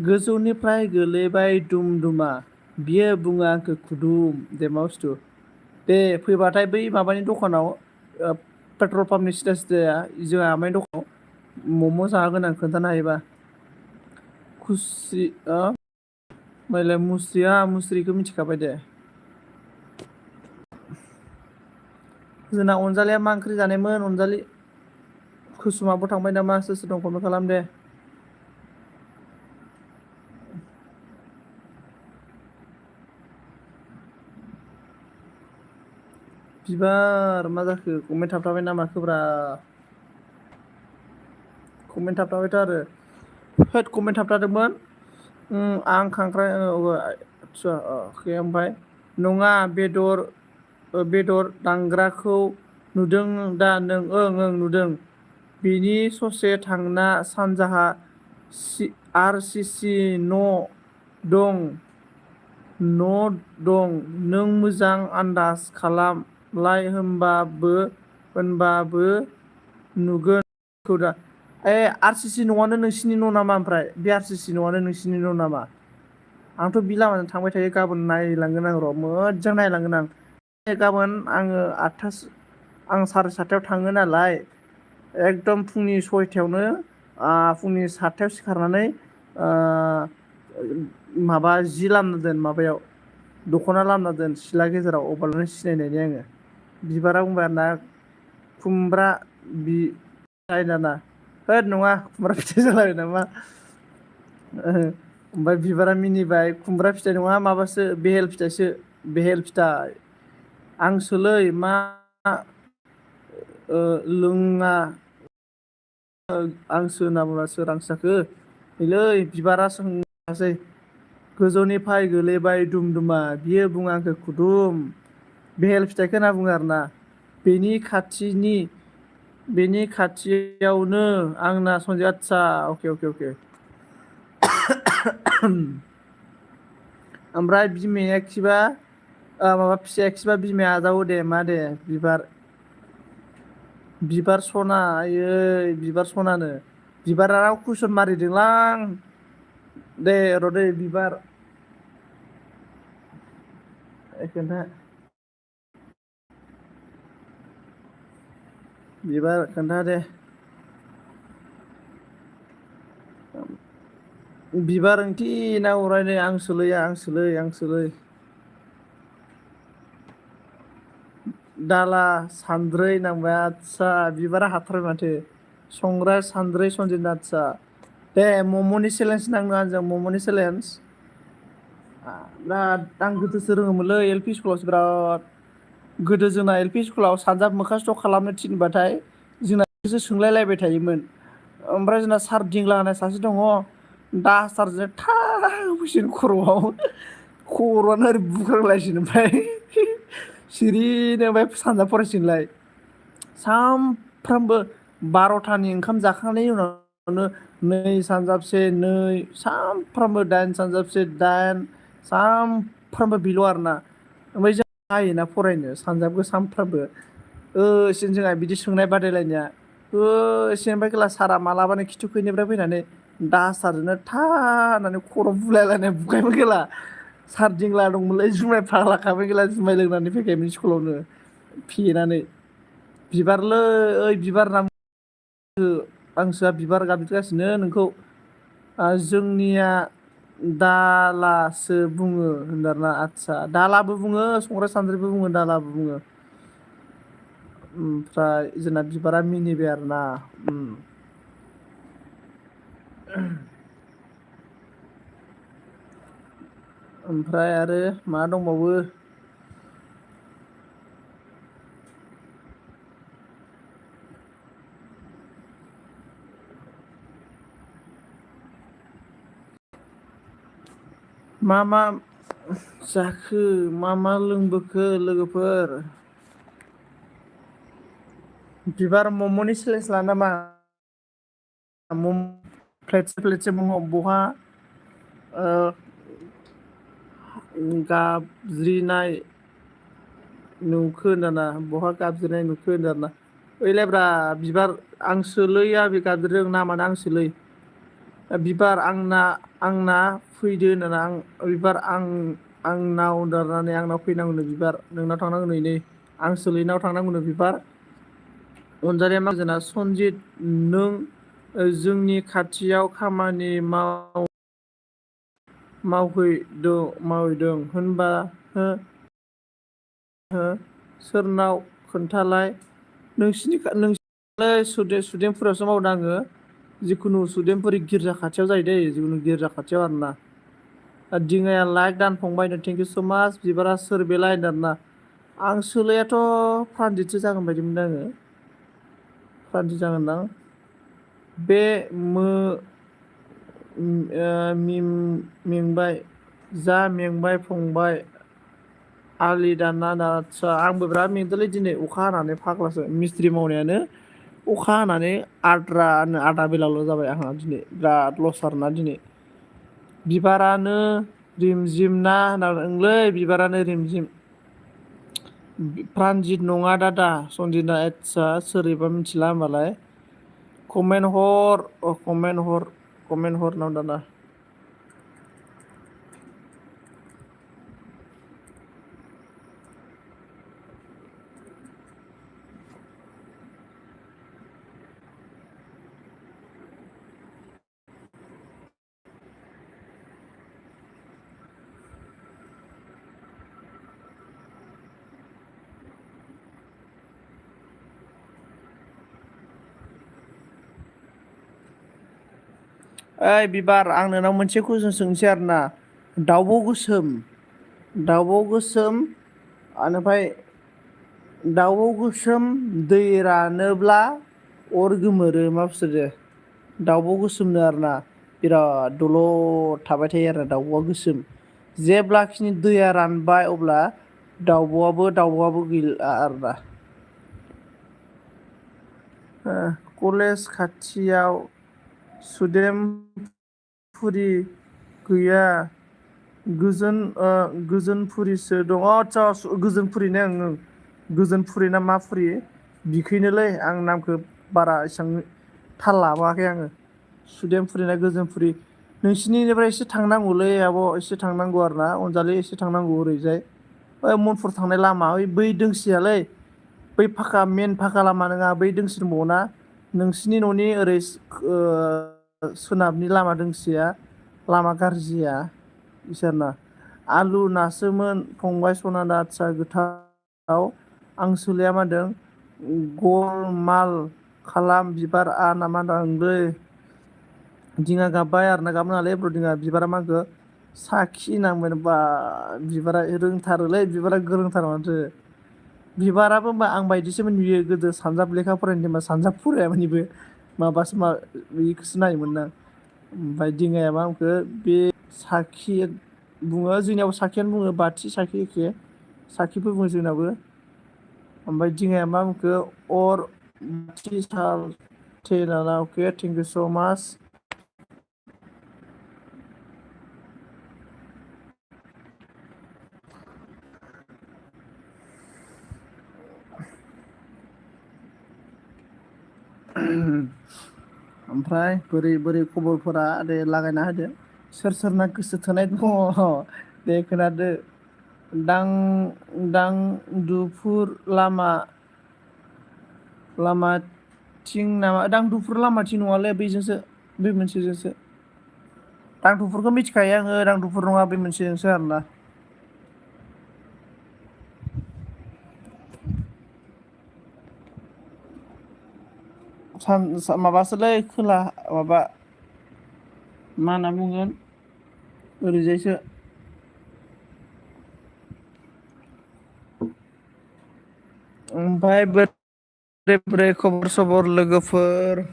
गोजौनिफ्राय गोलैबाय दुम दुमा बियो बुङो आंखौ खुदुम दे मा बुस्थु दे फैबाथाय बै माबानि दखानाव पेट्रल पाम्पनि सिदा सिदाया जोंहा आमाइनि दखानाव मम' जाहोगोन आं खोन्थानो हायोबा खुसि मालाय मुस्रिखौ मिथिखाबाय दे जोंना अनजालिया मा ओंख्रि जानायमोन अनजालि कुसुमाबो थांबाय नामा सोर सोर दं कमेन्ट खालाम दे बिबार मा जाखो कमेन्ट थाबथाबाय ना माखोब्रा कमेन्ट थाबथाबायथ' आरो होद कमेन्ट थाबथादोंमोन आं खांख्राइ आदसा ओमफ्राय नङा बेदर दांग्राखौ नुदों दा नों ओं नुदों बिनि ससे थांना सानजाहा आर सि सि न' दं नों मोजां आन्दाज खालामलाय होनबाबो नुगोन दा आर सि सि न'आनो नोंसिनि न' नामा ओमफ्राय बे आर सि सि न'आनो नोंसिनि न' नामा आंथ' बि लामाजों थांबाय थायो गाबोन नायलांगोन आं र' मोजां नायलांगोन आं गाबोन आङो आं 7:30 थाङो नालाय एकदम फुंनि 6थायावनो फुंनि 7थायाव सिखारनानै माबा जि लामना दोन माबायाव दख'ना लामना दोन सिथ्ला गेजेराव अब्लानो सिनायनायनि आङो बिबारा बुंबाय आरोना खुमब्रा जायनाना होद नङा खुमब्रा फिथाइ जालाबाय नामा ओमफ्राय बिबारा मिनिबाय खुमब्रा फिथाइ नङा माबासो बेहेल फिथाइसो बेहेल फिथाइ आंसोलै मा लोङा आंसो होनना बुङा सोर आंसो जाखो नैलै बिबारासो होनसै गोजौनिफ्राय गोलैबाय दुमदुमा बियो बुङो आंखौ खुदुम बेहेल फिथाइखौ होनना बुङो आरोना बेनि खाथियावनो आंना सनजय आदसा अके ओमफ्राय बिमाया खिबा माबा फिसाया खिबा बिमाया आजावो दे मा दे बिबार सना आयै बिबार सनानो बिबारा कुइसन मारिदोंलां दे र'दै बिबार खोन्था बिबार खोन्था दे बिबार ओंथि ना अरायनो आंसोलै दाला सान्द्रै नांबाय आदसा बिबारा हाथारबाय माथो संग्राय सान्द्रै सनजित आदसा दे मम'नि चेलेन्ज नांनो आंजों मम'नि चेलेन्ज बिराद आं गोदोसो रोङोमोनलै एल पि स्कुलावसो बिराद गोदो जोंना एल पि स्कुलाव सानजाब मोखां स्थ' खालामनो थिनबाथाय जोंनासो सोंलायलायबाय थायोमोन ओमफ्राय जोंना सार दिंग्ला होननाय सासे दङ दाहारजों थाबैनो खर'आनो ओरै बुग्रांलायसिनो ओमफ्राय सिरिनो ओमफ्राय सानजाब फरायसिगोनलाय सानफ्रामबो 12थानि ओंखाम जाखांनायनि उनावनो नै सानजाबसे नै सानफ्रामबो 8 सानजाबसे 8 सानफ्रामबो बेल' आरोना ओमफ्राय जों बायोना फरायनो सानजाबखौ सानफ्रामबो जोंहा बिदि सोंनाय बादायलायनाया एसे ओमफ्राय सारा मालाबानो खिथुखैनिफ्राय फैनानै दाहारजोंनो था होननानै खर' बुलायलायनाय बुखायोमोन खेला सारदिंला दंमोनलै जुमाय फाग्लाखामोन खेला जुमाय लोंनानै फैखायोमोन स्कुलावनो फेनानै बिबारलै ओइ बिबार हांसोआ बिबार गाबज्रिगासिनो नोंखौ जोंनिया दालासो बुङो होनदोंना आदसा दालाबो बुङो संग्राय सान्द्रिबो बुङो दालाबो बुङो ओमफ्राय जोंना बिबारा मिनिबाय आरोना ओमफ्राय आरो मा दंबावो मा जाखो मा लोंबोखो लोगोफोर? बिबार मम'नि सेलेस लानो नामा? प्लेटसे प्लेटसे बहा गाबज्रिनाय नुखो दाना बहा गाबज्रिनाय नुखो दाना ओइलायब्रा बिबार आंसोलै बे गाबज्रिदों नामानो आंसोलै बिबार आंना फैदो होनना आं बिबार आंनाव दारनानै आंनाव फैनांगौनो बिबार नोंनाव थांनांगौ नै आंसोलैनाव थांनांगौनो बिबार अनजालिया माहाजोना सनजित नों जोंनि खाथियाव खामानि मावहैदों होनबा हो सोरनाव खोन्थालाय नोंसिनिलै सुदेमफुरियावसो मावदों आङो जिखुनु सुदेमफुरि गिर्जा खाथियाव जायो दै जिखुनु गिर्जा खाथियाव आरोना दिङाया लाइक दानफंबायनो थेंकिउ स' माच बिबारा सोर बेलाय होनदों आरोना आं सोलायाथ' प्रानजितसो जागोन बायदि मोनदों आङो प्रानजित जागोनदां बे मेंबाय फंबाय आलि दानना आदसा आंबो बिराद मेंदोंलै दिनै अखा हानानै फाग्लासो मिस्थ्रि मावनायानो अखा हानानै आदा बेलाल' जाबाय आंहा दिनै बिराद लस आरोना दिनै बिबारानो रिमजिम ना होनलै बिबारानो रिमजिम प्रानजित नङा दादा सनजितआ आदसा सोरैबा मिथिला होमबालाय कमेन्ट हर होननाव दाना ओइ बिबार आं नोंनाव मोनसे कुइसन सोंसै आरोना दाउब' गोसोम ओमफ्राय दाउब' गोसोम दै रानोब्ला अर गोमोरो मा बुस्थु दाउब' गोसोमनो आरोना बिराद दलद थाबाय थायो आरो दाउब'आ गोसोम जेब्लाखिनि दैया रानबाय अब्ला दाउब'आबो गैला आरोना कलेज खाथियाव सुदेमफुरि गैया गोजोनफुरिसो दङ आदसा गोजोनफुरि ने गोजोनफुरि ना मा फुरि बिखैनोलै आं नामखौ बारा एसेबां थाल लाबाखै आङो सुदेमफुरि ना गोजोनफुरि नोंसिनिनिफ्राय एसे थांनांगौलै आब' एसे थांनांगौ आरोना अनजालि एसे थांनांगौ ओरैजाय ओइ मनफुर थांनाय लामा बै दोंसेयालै बै मेन फाखा लामा नङा बै दोंसे दंबावोना नोंसिनि न'नि ओरै सोनाबनि लामा दोंसेया लामा गाज्रिया इसोरना आलु नासोमोन फंबाय सनाना आदसा गोथाव आं सोलाया मा होनदों गलमाल खालाम बिबार ना मा होनदों दिङा गाबबाय आरोना गाबनो नालाय दिङा बिबारा मा होनखो साखि नांबाय बा बिबारा रोंथारोलै बिबारा गोरोंथार माथो बिबाराबो होनबा आं बायदिसोमोन नुयो गोदो सानजाब लेखा फरायनो होनबा सानजाब फरायामोन बेखौसो नायोमोन ना ओमफ्राय दिङाया मा होनखो बे साखि बुङो जोंनियावबो साखियानो बुङो बाथि साखि एखे साखिबो बुङो जोंनाबो ओमफ्राय दिङाया मा बुंखो अर अके थेंक इउ स' माच ओमफ्राय बोरै खबरफोरा दे लागायना होदो सोर सोरना गोसो थोनाय दङ दे खोनादो दांदुफुर लामाथिं नामा दांदुफुर लामाथिं नङालै बैजोंसो बै मोनसेजोंसो दांदुफुरखौ मिथिखायो आङो दांदुफुर नङा बे मोनसेजोंसो आरोना माबासोलै खोला माबा मा होनना बुंगोन ओरैजायसो ओमफ्राय बोरै खबर सबर लोगोफोर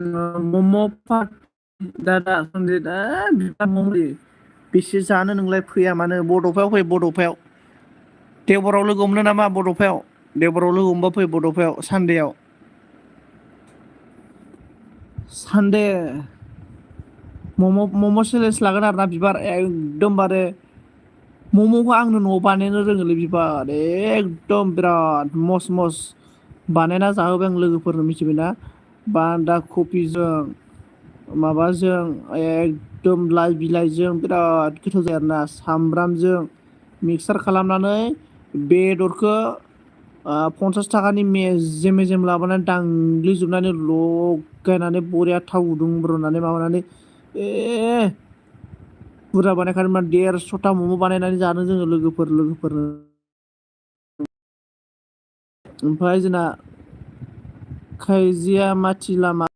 मम' दादा सनजित बिबार मम' बेसे जानो नोंलाय फैया मानो बड'फायाव फै बड'फायाव देवबाराव लोगो हमनो नामा बड'फायाव देवबाराव लोगो हमबा फै बड'फायाव सानदेआव सानदे मम' चेलेन्ज लागोन आरोना बिबार एकदमबारे मम'खौ आंनो न'आव बानायनो रोङोलै बिबार एकदम बिराद मस्त मस्त बानायना जाहोबाय आं लोगोफोरनो मिथिबायना बान्दा कफिजों माबाजों एकदम लाइ बिलाइजों बिराद गोथाव जायो आरोना सामब्रामजों मिक्सार खालामनानै बेदरखौ 50 थाखानि मेजेम मेजेम लाबोनानै दांग्लिजोबनानै लगायनानै बरिया थाव गुदुं रुनानै माबानानै बुरजा बानायखादों मा 150ता मम' बानायनानै जानो जोङो लोगोफोर ओमफ्राय जोंना खायजिया माथि लामा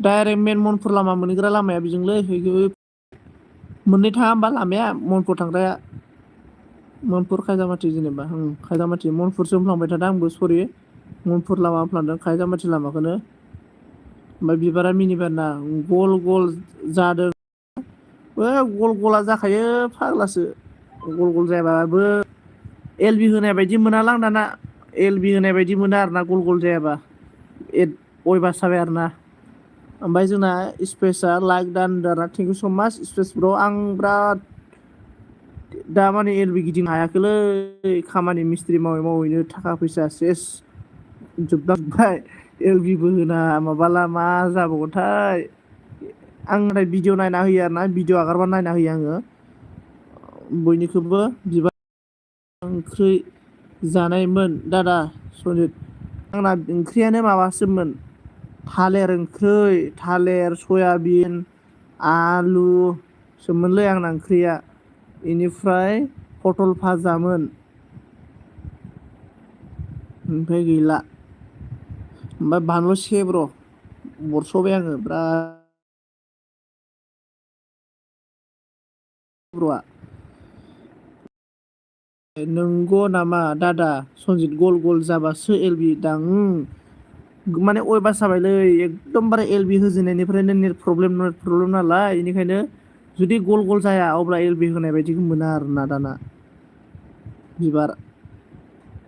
डाइरेक्ट मेन मनफुर लामा मोनहैग्रा लामाया बेजोंलै मोननै थाङा होमबा लामाया मनफुर थांग्राया मनफुर खायजामाथि जेनेबा खायजामाथि मनफुरसो होनफ्लांबाय थादों आंबो सरि मनफुर लामा होनफ्लांदों खायजामाथि लामाखौनो ओमफ्राय बिबारा मिनिबार ना गल गल जादों गल गला जाखायो फाग्लासो गल गल जायाबाबो एल बि होनाय बायदि मोनालां दाना एल बि होनाय बायदि मोना आरोना गल गल जायाबा अयबास जाबाय आरोना ओमफ्राय जोंना स्पेसा लाइक दानदारा थेंक इउ स माच स्पेस ब्र' आं बिराद दा माने एल बि गिदिंनो हायाखैलै खामानि मिस्ट्रि मावै मावैनो थाखा फैसा सेस जोबलांबाय एल बिबो होना माबाला मा जाबावगोनथाय आं भिडिअ नायना होयो आरोना भिडिअ आगारबा नायना होयो आङो बयनिखौबो बिबार ओंख्रि जानायमोन दादा सनजित आंना ओंख्रियानो माबासोमोन थालिर ओंख्रै थालिर सयाबिन आलु सोमोनलै आंना ओंख्रिया बेनिफ्राय पटल भाजामोन ओमफ्राय गैला ओमफ्राय बानलु सेब्र' बरस'बाय आङो बिराद ब्र'आ नंगौ नामा दादा सनजित गल गल जाबासो एल बि दां माने अयबास जाबायलै एकदमबारे एल बि होजेननायनिफ्रायनो नेट प्रब्लेम नालाय बेनिखायनो जुदि गल गल जाया अब्ला एल बि होनाय बायदिखौ मोना आरोना दाना बिबार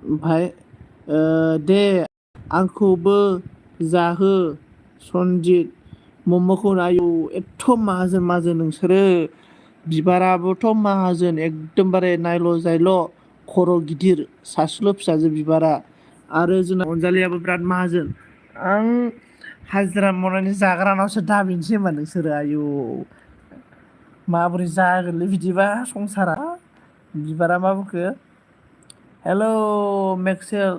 ओमफ्राय दे आंखौबो जाहो सनजित मम'खौ आयौ एथ' माहाजोन माहाजोन नोंसोरो बिबाराबोथ' माहाजोन एकदमबारे नायल' जायल' खर' गिदिर सासेल' फिसाजो बिबारा आरो जोंना अनजालियाबो बिराद माहाजोन आं हाजिरा मावनानै जाग्रानावसो दाबिनोसै होमबा नोंसोरो आयु माबोरै जागोनलै बिदिबा संसारा बिबारा मा बुंखो हेल' मेक्सेल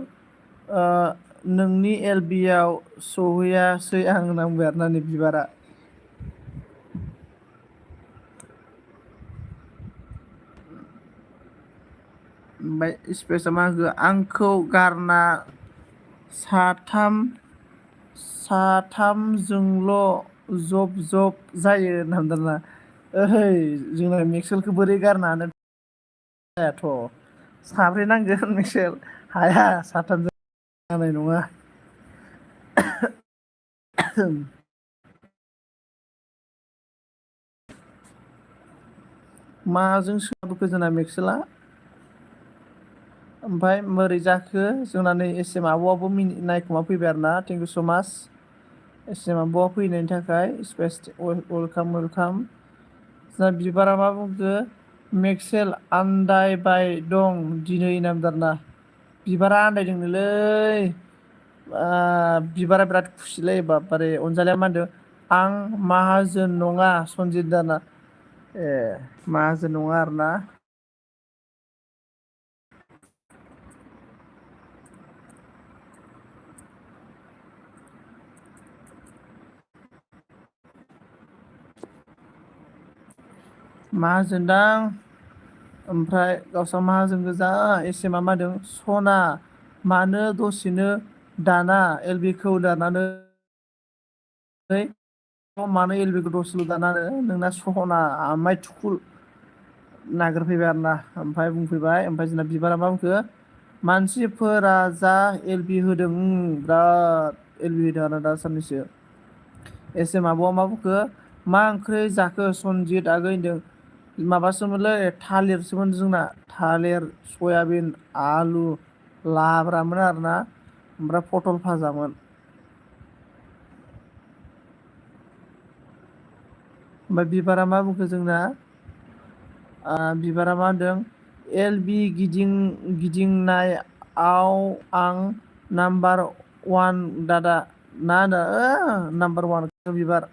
नोंनि एल बि आव सहैयासै आं होनना बुंबाय आरोना नै बिबारा ओमफ्राय स्पेसा मा होखो आंखौ गारना साथामजोंल' जब जायो होनना बुंदोंना ओइ जोंना मेक्सेलखौ बोरै गारनो हानो जायाथ' साब्रै नांगोन मेक्सेल हाया साथामजों जानाय नङा माजों सोलाबखो जोंना मेक्सेला ओमफ्राय मोरै जाखो जोंना नै एस एम आब'आबो नायखुमा फैबाय आरोना थेंक इउ स माच एस एम आब'आ फैनायनि थाखाय स्पेस वेलकाम जोंना बिबारा मा बुंखो मेक्सेल आन्दायबाय दं दिनै नामदारना बिबारा आन्दायदोंनोलै बिबारा बिराद खुसिलै बाबबारे अनजालिया मा होनदों आं माहाजोन नङा सनजित दाना ए माहाजोन नङा आरोना माहाजोनदां ओमफ्राय गावस्रा माहाजोन गोजा एस एमआ मा होदों सना मानो दसेनो दाना एल बि खौ दानानै मानो एल बि खौ दसेल' दाना नोंना सना आमाय थुखुल नागिरफैबाय आरोना ओमफ्राय बुंफैबाय ओमफ्राय जोंना बिबारा मा बुंखो मानसिफोरा जा एल बि होदों बिराद एलबि होदों आरो दा साननैसो। एस एम आब'आ मा बुंखो मा ओंख्रि जाखो सनजित आगै होनदों। माबासोमोनलै थालिरसोमोन जोंना थालिर सयाबिन आलु लाब्रामोन आरोना ओमफ्राय पटल भाजामोन। ओमफ्राय बिबारा मा बुंखो जोंना बिबारा मा होनदों एल बि गिदिंनायाव आं नाम्बार वान दादा ना होनो नाम्बार वान बिबार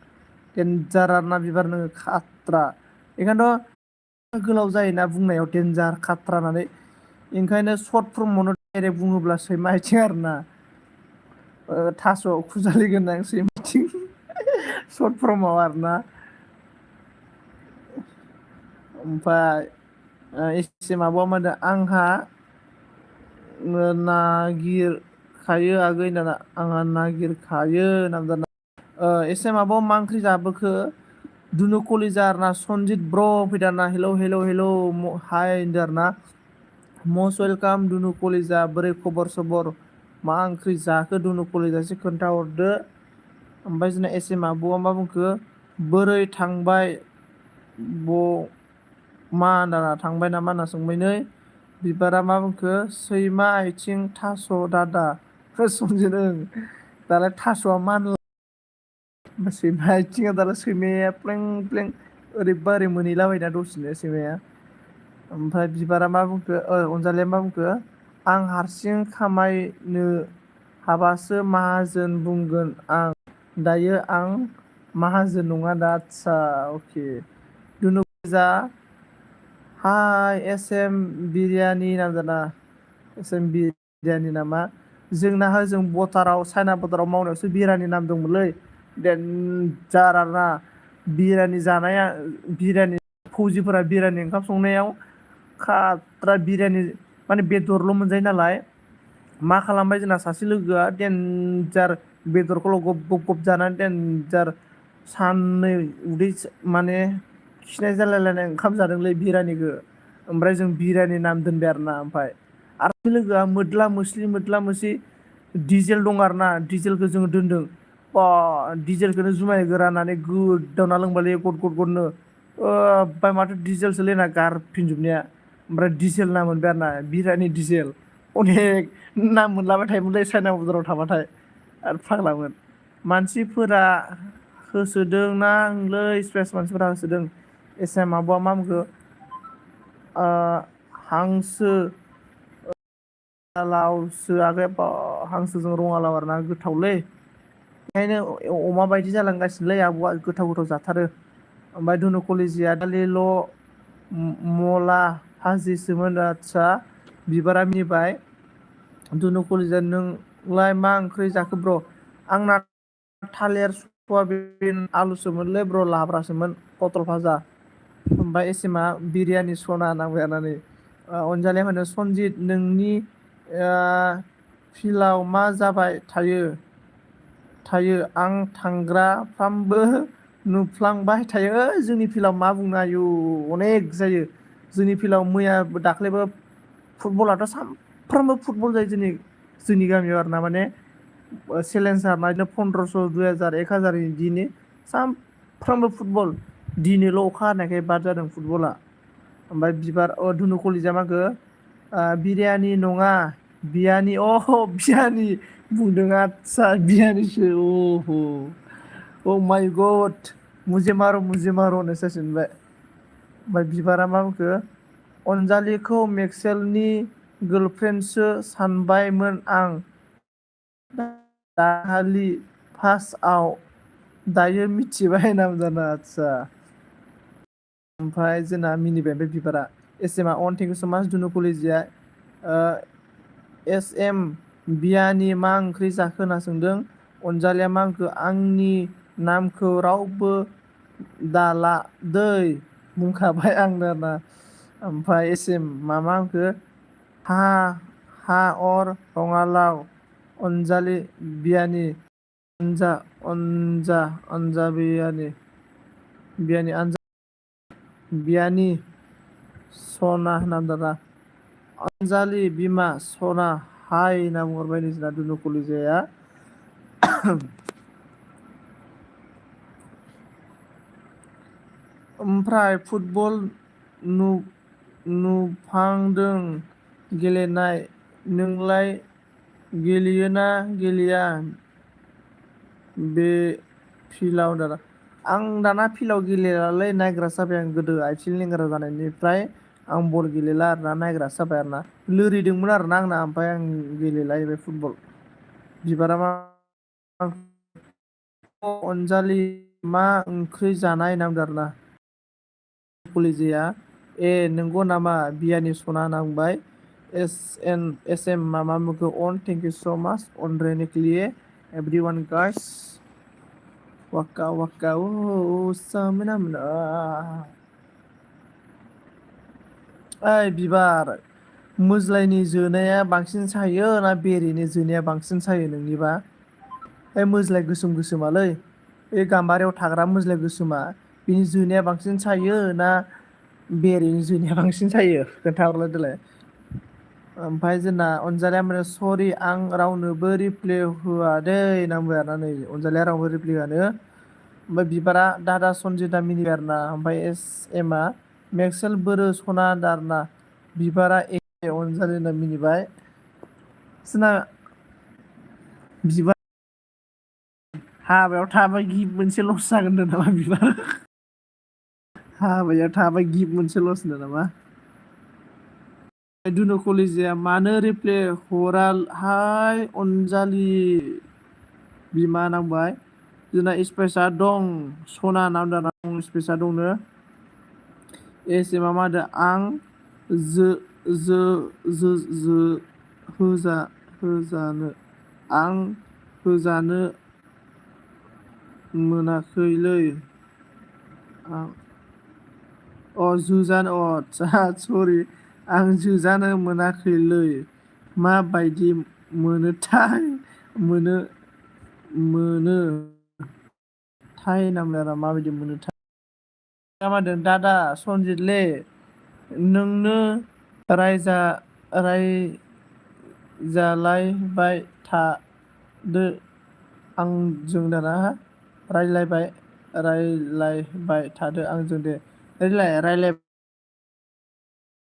देनजार आरोना बिबार नोङो खाट्रा बेखायनोथ' गोलाव जायोना बुंनायाव देन्जार खाट्रा होननानै ओंखायनो सर्ट फर्मावनो डाइरेक्ट बुङोब्ला सैमा आथिं आरोना थास' खुजालि गोनां सैमा आथिं सर्ट फर्माव आरोना। ओमफ्राय एसे माबाया मा होनदों आंहा नागिरखायो आगै होनदों आंहा नागिरखायो होनना बुंदों। एसे माबायाव मा ओंख्रि जाबोखो दुनु कलिजा आरोना सनजित ब्र फैदों आरोना हेलौ हेलौ हेलौ हाय होनदों आरोना मस्ट वेलकाम दुनु कलिजा बोरै खबर सबर मा ओंख्रि जाखो दुनु कलिजा एसे खोन्थाहरदो। ओमफ्राय जोंना एस एम आब'आ मा बुंखो बोरै थांबाय मा होनना थांबाय नामा होनना सोंबाय नै बिबारा मा बुंखो सैमा आथिं थास' दादा संजित ओं दालाय थास'आ मा होनला सैमा आथिङा दालाय सैमाया प्लें प्लें ओरैबा ओरै मोनहैलाबायना दसेनो सैमाया। ओमफ्राय बिबारा मा बुंखो अनजालिया मा बुंखो आं हारसिं खामायनो हाबासो माहाजोन बुंगोन आं दायो आं माहाजोन नङा दा आदसा अके दुनु कलिजा हाय एस एम बिरियानि नामजादा एस एम बिरियानि नामा जोंना होजों बटाराव चाइना बटाराव मावनायावसो बिरियानि नाम दंमोनलै देनजार आरोना बिरियानि जानाया बिरियानि फौजिफोरा बिरियानि ओंखाम संनायाव खाट्रा बिरियानि माने बेदरल' मोनजायो नालाय मा खालामबाय जोंना सासे लोगोआ देनजार बेदरखौल' गब गब गब जानानै देनजार साननै उदै माने खिनाय जालायलायनाय ओंखाम जादोंलै बिरियानिखौ ओमफ्राय जों बिरियानि नाम दोनबाय आरोना ओमफ्राय आरो लोगोआ मोद्ला मोस्लि डिजेल दं आरोना डिजेलखौ जोङो दोनदों बा डिजेलखौनो जुमाय गोरान होननानै गोदावना लोंबालै गद गद गदनो ओमफ्राय माथो डिजेलसोलै होनना गारफिनजोबनाया ओमफ्राय डिजेल नाम मोनबाय आरोना बिरियानि डिजेल अनेक नाम मोनलाबाय थायोमोनलै चाइना बजाराव थाबाथाय आरो फाग्लामोन मानसिफोरा होसोदोंना ओंलै स्पेस मानसिफोरा होसोदों एस एम आब'आ मा बुंखो हांसो रङालावसो आगै हांसोजों रङालाव आरोना गोथावलै ओंखायनो अमा बायदि जालांगासिनोलै आब'आ गोथाव गोथाव जाथारो। ओमफ्राय धुनुकलिजिया दालिल' मला भाजिसोमोन आदसा बिबारा मिनिबाय धुनुकलिजिया नोंलाय मा ओंख्रि जाखो ब्र' आंना थालिर सवाबिन आलुसोमोनलै ब्र लाब्रासोमोन पटल भाजा ओमफ्राय एसेमा बिरियानि सना नांबाय आरोना अनजालिया होनो सनजित नोंनि फिल्डआव मा जाबाय थायो आं थांग्राफ्रामबो नुफ्लांबाय थायो जोंनि फिल्डआव मा बुंनो आयु अनेक जायो जोंनि फिल्डआव मैया दाख्लैबो फुटबलाथ' सानफ्रामबो फुटबल जायो जोंनि गामियाव आरोना माने चेलेन्जार बिदिनो 1500 2000 1000 बिदिनो सानफ्रामबो फुटबल दिनैल' अखा हानायखाय बाद जादों फुटबला। ओमफ्राय बिबार धुनु कलिजा मा होनखो बिरियानि नङा बियानि बियानि बुंदों आदसा बियानिसो अ माइ गड मुजे मारो होननायसो जासिगोनलाय। ओमफ्राय बिबारा मा बुंखो अनजालिखौ मेक्सेलनि गार्लफ्रेन्डसो सानबायमोन आं दाखालि फार्स्टआव दायो मिथिबाय होनना बुंदों आदसा ओमफ्राय जोंना मिनिबाय बे बिबारा एस एम अन थेंक इउ स' माच धुनु कलिजिया एस एम बियानि मा ओंख्रि जाखो होनना सोंदों अनजालिया मा होनखो आंनि नामखौ रावबो दाला दै बुंखाबाय आंनो आरोना ओमफ्राय एस एम मा होनखो हा अर रङालाव अनजालि बियानि अनजा बियानि सना होनना बुंदों अनजालि बिमा सना हाय होनना बुंहरबाय नोंसिना दुनु कलिजाया ओमफ्राय फुटबल नुफांदों गेलेनाय, नोंलाय गेलेयोना गेलेया बे फिल्डआव दाना? आं दाना फिल्डआव गेलेलालै नायग्रासो जाबाय आं। गोदो आथिं लेंग्रा जानायनिफ्राय आं बल गेलेला आरोना, नायग्रासो जाबाय आरोना। लोरिदोंमोन आरोना आंना, ओमफ्राय आं गेलेला जाहैबाय फुटबल। बिबारा मा अनजालि मा ओंख्रि जानाय नामदों आरोना कलेजाया। ए नंगौ नामा बियानि सना होनना बुंबाय। एस एम मामा मुखो अन थेंक इउ स' माच अनरेनिकलिए एभ्रिवान गाइस वाका वाका सामना मोना। ओइ बिबार, मोज्लायनि जोनाया बांसिन सायो ना बेरेनि जोनाया बांसिन सायो नोंनिबा? ओइ मोज्लाय गोसोम गोसोमालै, बे गाम्बारियाव थाग्रा मोज्लाय गोसोमा, बिनि जोनाया बांसिन सायो ना बेरेनि जोनाया बांसिन सायो खोन्थाहरलाय देलाय। ओमफ्राय जोंना अनजालिया माने सरि आं रावनोबो रिप्ले होआ दै होनना बुंबाय आरोना। नै अनजालिया रावनोबो रिप्ले होआनो। ओमफ्राय बिबारा दादा सनजितआ मिनिबाय आरोना। ओमफ्राय एस एमआ मेक्सेल बोरो सना होनदों आरोना। बिबारा अनजालि होनना मिनिबाय। जोंना बिबार हाबायाव थाबाय गिफ्ट मोनसे लस जागोन होनदों नामा बिबार? हाबायाव थाबाय गिफ्ट मोनसे लस होनदों नामा? दुनु कलेजाया मानो रिप्ले हराहाय अनजालि बिमा नांबाय। जोंना स्पेसा दं सना नांदों आं स्पेसा दंनो। एस एमा मा होनदों आं होजानो आं होजानो मोनाखैलै आं जुजानो आदसा सरि आं जोजानो मोनाखैलै माबायदि मोनोथाय मोनो थाइ नामबार माबायदि मोनोथाय। मादों दादा सनजितलै नोंनो रायजालायबाय थादो आंजों दाना रायलायबाय थादो आंजों दे रायलाय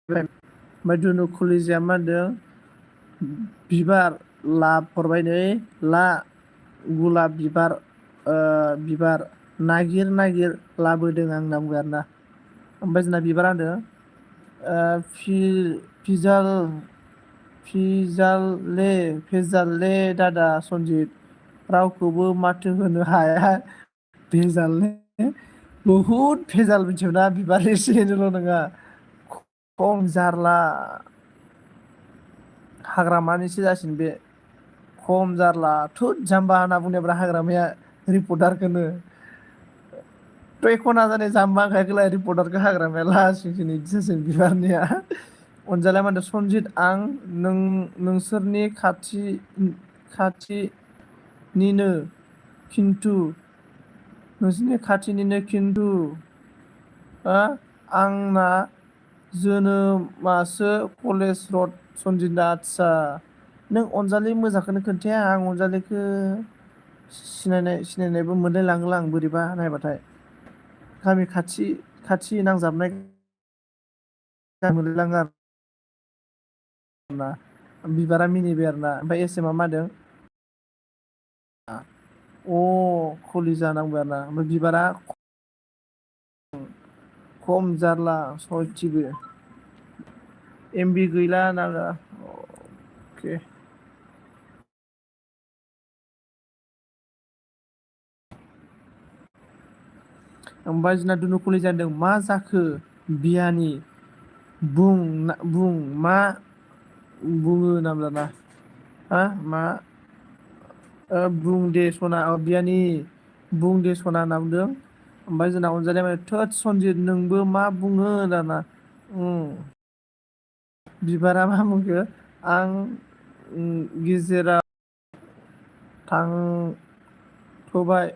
ओमफ्राय दुनु कलेजाया मा होनदों बिबार लाब हरबाय नै ला गलाब बिबार नागिर नागिर लाबोदों आं होनना बुंबाय आरोना। ओमफ्राय जोंना बिबारा होनदों भेजाललै दादा सनजित रावखौबो माथो होनो हाया भेजाललै बहुद भेजाल मिथिबायना बिबार एसे एनैल' नङा खम जारला हाग्रामानिसो जासिगोन बे खम जारला थुद जाम्बा होनना बुंनायब्रा हाग्रामाया रिपर्टारखौनो खना जानाय जाम्बा ओंखायखौलाय रिपर्टारखौ हाग्रामाया लासिगोन बिदि जासिगोन बिबारनिया। अनजालिया मा होनदों सनजित आं नोंसोरनि खाथिनिनो खिन्थु आंना जोनोमासो कलेज रड सनजितआ आदसा नों अनजालि मोजांखौनो खोन्थाया आं अनजालिखौ सिनायनायबो मोनलाय लाङोलां बोरैबा नायबाथाय गामि खाथि नांजाबनाय मोनलायलाङो आरो ना बिबारा मिनिबाय आरोना। ओमफ्राय एस एमा मा होनदों कलिजा नांबाय आरोना। ओमफ्राय बिबारा खम जारला सयथिबो एमबि गैला नाङा अके ओमफ्राय जोंना दुनु कलेजा होनदों मा जाखो बियानि बुं मा बुङो नामजादा मा बुं दे सना बियानि बुं दे सना होनना बुंदों। ओमफ्राय जोंना अनजालिया माने थोद सनजित नोंबो मा बुङो दाना बिबारा मा बुंखो आं गेजेराव थांथ'बाय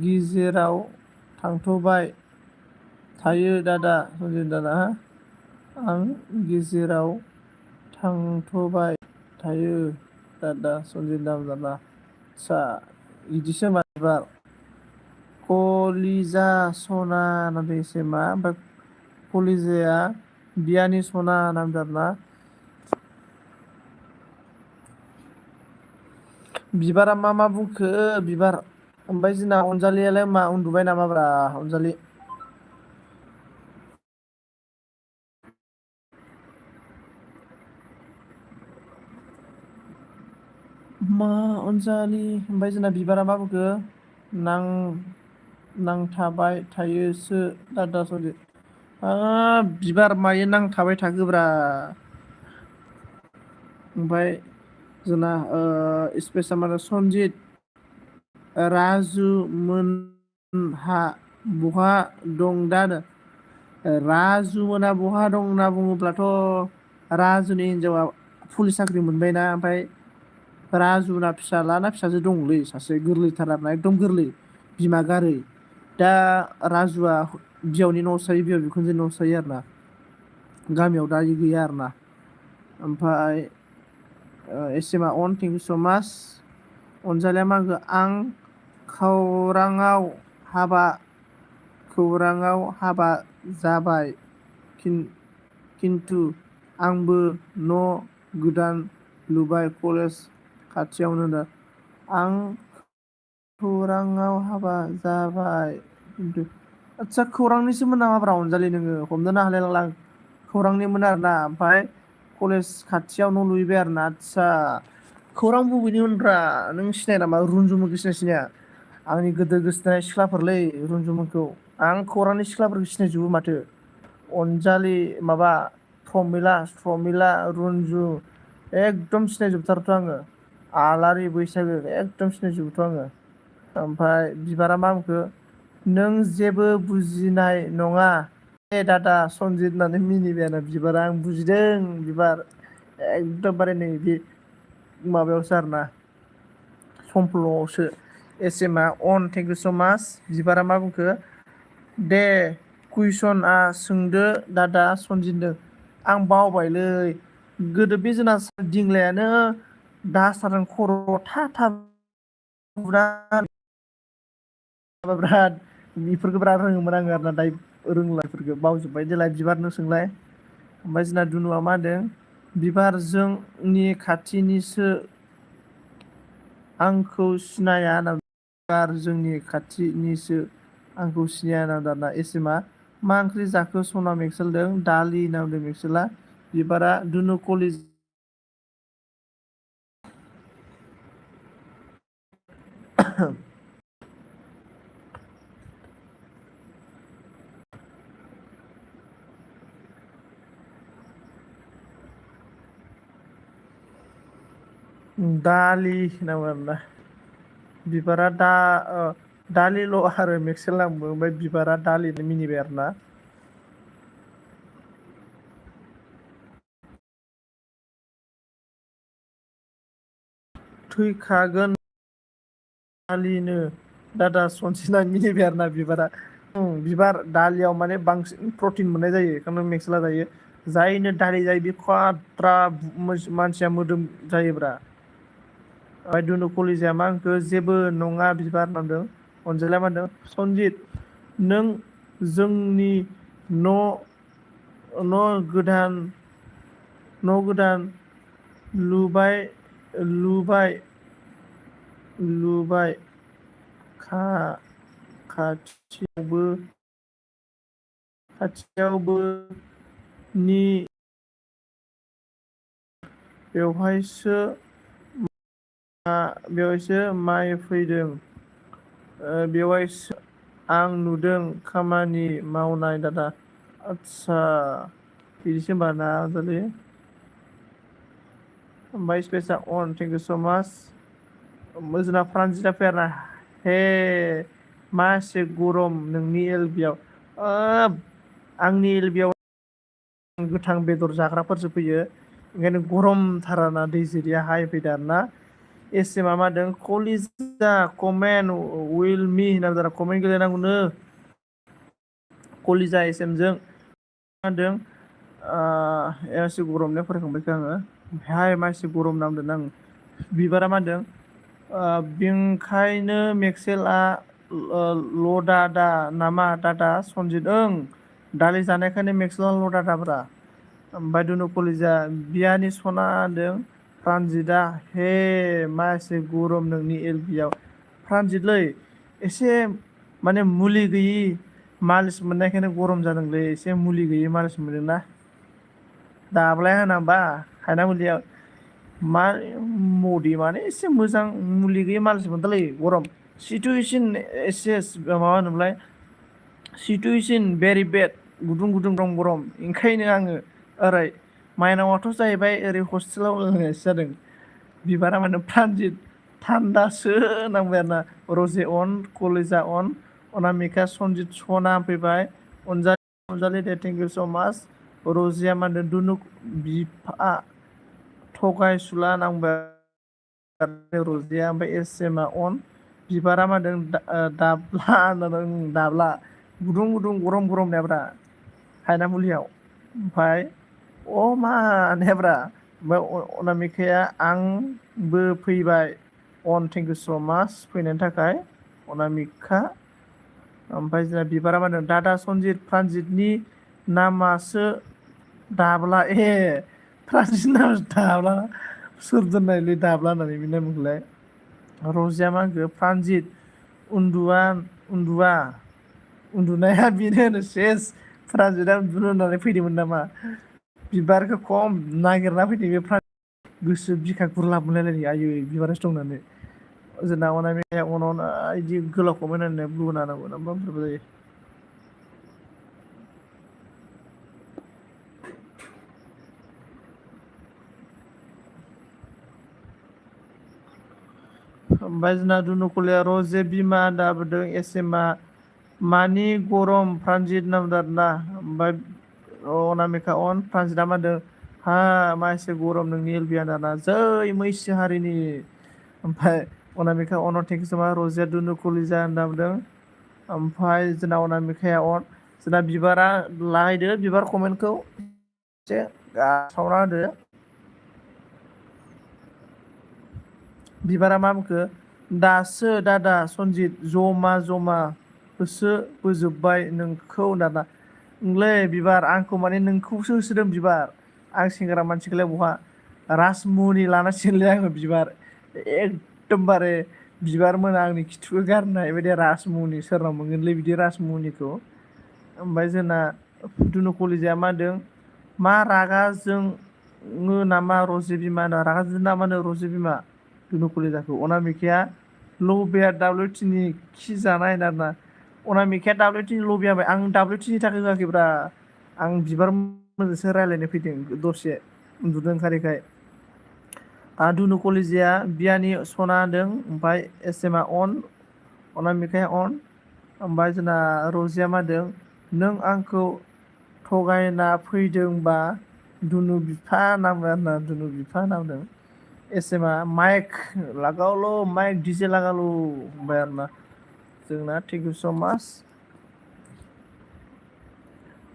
गेजेराव थांथ'बाय थायो दादा सनजित दादा आं गेजेराव थांथ'बाय थायो दादा सनजित नामजादा आदसा बिदिसो होमबा बिबार कलिजा सना होननानै एसे मा ओमफ्राय कलिजाया बियानि सना नामजादा ना बिबारा मा मा बुंखो बिबार ओमफ्राय जोंना अनजालियालाय मा उन्दुबाय नामाब्रा अनजालि मा अनजालि ओमफ्राय जोंना बिबारा मा बुंखो नां नांथाबाय थायोसो दादा सनजित बिबार मायो नांथाबाय थाखोब्रा ओमफ्राय जोंना स्पेसा मा सनजित राजु मोनहा बहा दं दा नो राजु मोना बहा दं होनना बुङोब्लाथ' राजुनि हिनजावा पुलिस साख्रि मोनबायना ओमफ्राय राजुना फिसालाना फिसाजो दंलै सासे गोरलैथार आरोना एकदम गोरलै बिमा गारै दा राजुआ बिहावनि न'आवसो थायो बिहाव बिखुनजोनि न'आवसो थायो आरोना गामियाव दा इ गैया आरोना ओमफ्राय एसेमा अन थेंक इउ स' माच अनजालिया मा होनखो आं खौराङाव हाबा जाबाय खिन्थु आंबो न' गोदान लुबाय कलेज खाथियावनो दा आं खौराङाव हाबा जाबाय खिन्थु आदसा खौरांनिसोमोन नामाब्रा अनजालि नोङो हमनोनो हालाय लांला आं खौरांनिमोन आरोना ओमफ्राय कलेज खाथियाव न' लुहैबाय आरोना आदसा खौरां बबेनिमोनब्रा नों सिनाया नामा रुनजुमोनखौ सिनाया आंनि गोदो गोसोथोनाय सिख्लाफोरलै रुनजुमोनखौ आं खौरांनि सिख्लाफोरखौ सिनायजोबो माथो अनजालि माबा प्रमिला रुनजु एकदम सिनायजोबथारोथ' आङो आलारि बैसागो एकदम सिनायजोबोथ' आङो ओमफ्राय बिबारा मा बुंखो नों जेबो बुजिनाय नङा दादा सनजित होननानै मिनिबाय आरो बिबारा आं बुजिदों बिबार एकदमबारे नै बे माबायावसो आरोना समफ्ल'आवसो एस एम आ अन थेंक इउ स' माच बिबारा मा बुंखो दे कुइसनआ सोंदो दादा सनजितनो आं बावबायलै गोदो बे जोंना दिंलायानो दासारजों खर' था था बुना बिराद बेफोरखौ बिराद रोङोमोन आङो आरोना दायो रोंलाफोरखौ बावजोब्बाय देलाय बिबारनो सोंलाय ओमफ्राय जोंना दुनुआ मा होनदों बिबार जोंनि खाथिनिसो आंखौ सिनाया होनना बिबार जोंनि खाथिनिसो आंखौ सिनाया होनना दाना एसेमा मा ओंख्रि जाखो सना मेक्सेलदों दालि होनना बुंदों मेक्सेला बिबारा दुनु कलेज दालि होनना बुङो आरोना बिबारा दालिल' आरो मेक्सेल नामबो ओमफ्राय बिबारा दालिनो मिनिबाय आरोना थैखागोन दालिनो दादा सनजितआ मिनिबाय आरोना बिबारा बिबार दालियाव माने बांसिन प्रटिन मोननाय जायो बेखौनो मेक्सेला जायो जायनो दालि जायो बे खाट्रा मानसिया मोदोम जायोब्रा ओमफ्राय दुनु कलिजाया मा होनखो जेबो नङा बिबार होनना बुंदों अनजालिया मा होनदों सनजित नों जोंनि न' गोदान लुबाय खाथियावबो नि बेवहायसो माइ फैदों बेवहायसो आं नुदों खामानि मावनाय दादा आदसा बिदिसो होनबा ना अनजालि ओमफ्राय स्पेसा अन थेंक इउ स' माच जोंना प्रानजिता फैयाना हे मा एसे गरम नोंनि एलबियाव आंनि एलबियाव गोथां बेदर जाग्राफोरसो फैयो ओंखायनो गरमथाराना दै जिरिया हाय फैदो आरोना एसे मा होदों कलिजा कमेन्ट उइल मि होनना कमेन्ट गेलेनांगौनो कलिजा एसएमजों मा होनदों एसे गरमनो फरायखांबायखो आङो हाय मा एसे गरम नामदों आं बिबारा मा होनदों बेंखायनो मेक्सेलआ लदा दा नामा दादा सनजित ओं दालि जानायखायनो मेक्सेलआ लदा दाब्रा। ओमफ्राय दुनु कलिजा बियानि सना होनदों प्रानजितआ हे मा एसे गरम नोंनि एलबियाव प्रानजितलै एसे माने मुलि गैयि मालिस मोननायखायनो गरम जादोंलै एसे मुलि गैयि मालिस मोनदोंना दाब्लाया होनांबा हायना मुलिया मा मदि माने एसे मोजां मुलि गैयै मालिस मोनदोंलै गरम सिटुवेसन एसे माबा होनोमोनलाय सिटुवेसन भेरि बेड गुदुं गुदुं दं गरम ओंखायनो आङो ओरै माइनावआथ' जाहैबाय ओरै हस्टेलाव लोंनायसो जादों बिबारा माने प्रानजित थान्दासो नांबाय आरोना रजे अन कलिजा अन अनामिका सनजित सना फैबाय अनजालि दे थेंक इउ स' माच रजिया मा होनदों दुनु बिफा थगायसुला नांबाय रजिया ओमफ्राय एस एमा अन बिबारा मा होनदों दाब्ला दाब्ला गुदुं गुदुं गरम गरम नेब्रा हायना मुलियाव ओमफ्राय अ मा नेब्रा ओमफ्राय अनामिकाया आंबो फैबाय अन थेंक इउ स' माच फैनायनि थाखाय अनामिका ओमफ्राय जोंना बिबारा मा होनदों दादा सनजित प्रानजितनि नामासो दाब्ला ए प्रानजित नामा दाब्ला सोर दोननायलै दाब्ला होननानै बे नामखौलाय रजिया मा होनखो प्रानजित उन्दुनाया बेनो होनो सेस प्रानजितआ उन्दुनो होननानै फैदोंमोन नामा बिबारखौ खम नागिरना फैदों बे गोसो बिखा गुरलाब मोनलायलायदों आयै बिबारासो दं होननानै जोंना अनामिकाया अनावनो बिदि गोलाव कमेन्ट होननाय बुंनो हानांगौ ना बोरैबा जायो। ओमफ्राय जोंना दुनुकलिया रजे बिमा दाबोदों एसेमा मानि गरम प्रानजित नांदों आरोना ओमफ्राय अनामिका अन प्रानजितआ मा होनदों हा मा एसे गरम नोंनि एलबिया दाना जै मैसो हारिनि ओमफ्राय अनामिका अन थेंक इउ स' माच रजिया दुनुकलिजा होनना बुंदों ओमफ्राय जोंना अनामिकाया अन जोंना बिबारा लाहैदो बिबार कमेन्टखौ एसे गासावना होदो बिबारा मा बुंखो दासो दादा सनजित जमा जमा होसो बोजोब्बाय नोंखौ दाना नोंलै बिबार आंखौ माने नोंखौसो होसोदों बिबार आं सेंग्रा मानसिखौलाय बहा राजमुनि लानांसिगोनलै आङो बिबार एकदमबारे बिबार मोना आंनि खिथुखौ गारनाय बायदि राजमुनि सोरनाव मोनगोनलै बिदि राजमुनिखौ ओमफ्राय जोंना दुनुकलिजाया मा होनदों मा रागा जोङो नामा रजे बिमा होनो रागा जोंनो नामा होनो रजे बिमा दुनुकलिजाखौ अनामिकाया लबिया डाब्लिउ टिनि खि जानाय आरोना अनामिकाया डाब्लिउ टिनि लबिया होबाय आं डाब्लिउ टिनि थाखाय होआखैब्रा आं बिबार मोनजोंसो रायज्लायनो फैदों दसे उन्दुनो ओंखारैखाय दुनुकलिजाया बियानि सना होनदों ओमफ्राय एस एमा अन अनामिकाया अन ओमफ्राय जोंना रजिया मा होनदों नों आंखौ थगायना फैदोंबा दुनु बिफा नांबाय आरोना दुनु बिफा होनना बुंदों एसेमा माइक लागावल' माइक डिजे लागाल' होनबाय आरोना जोंना थेंक इउ स' माच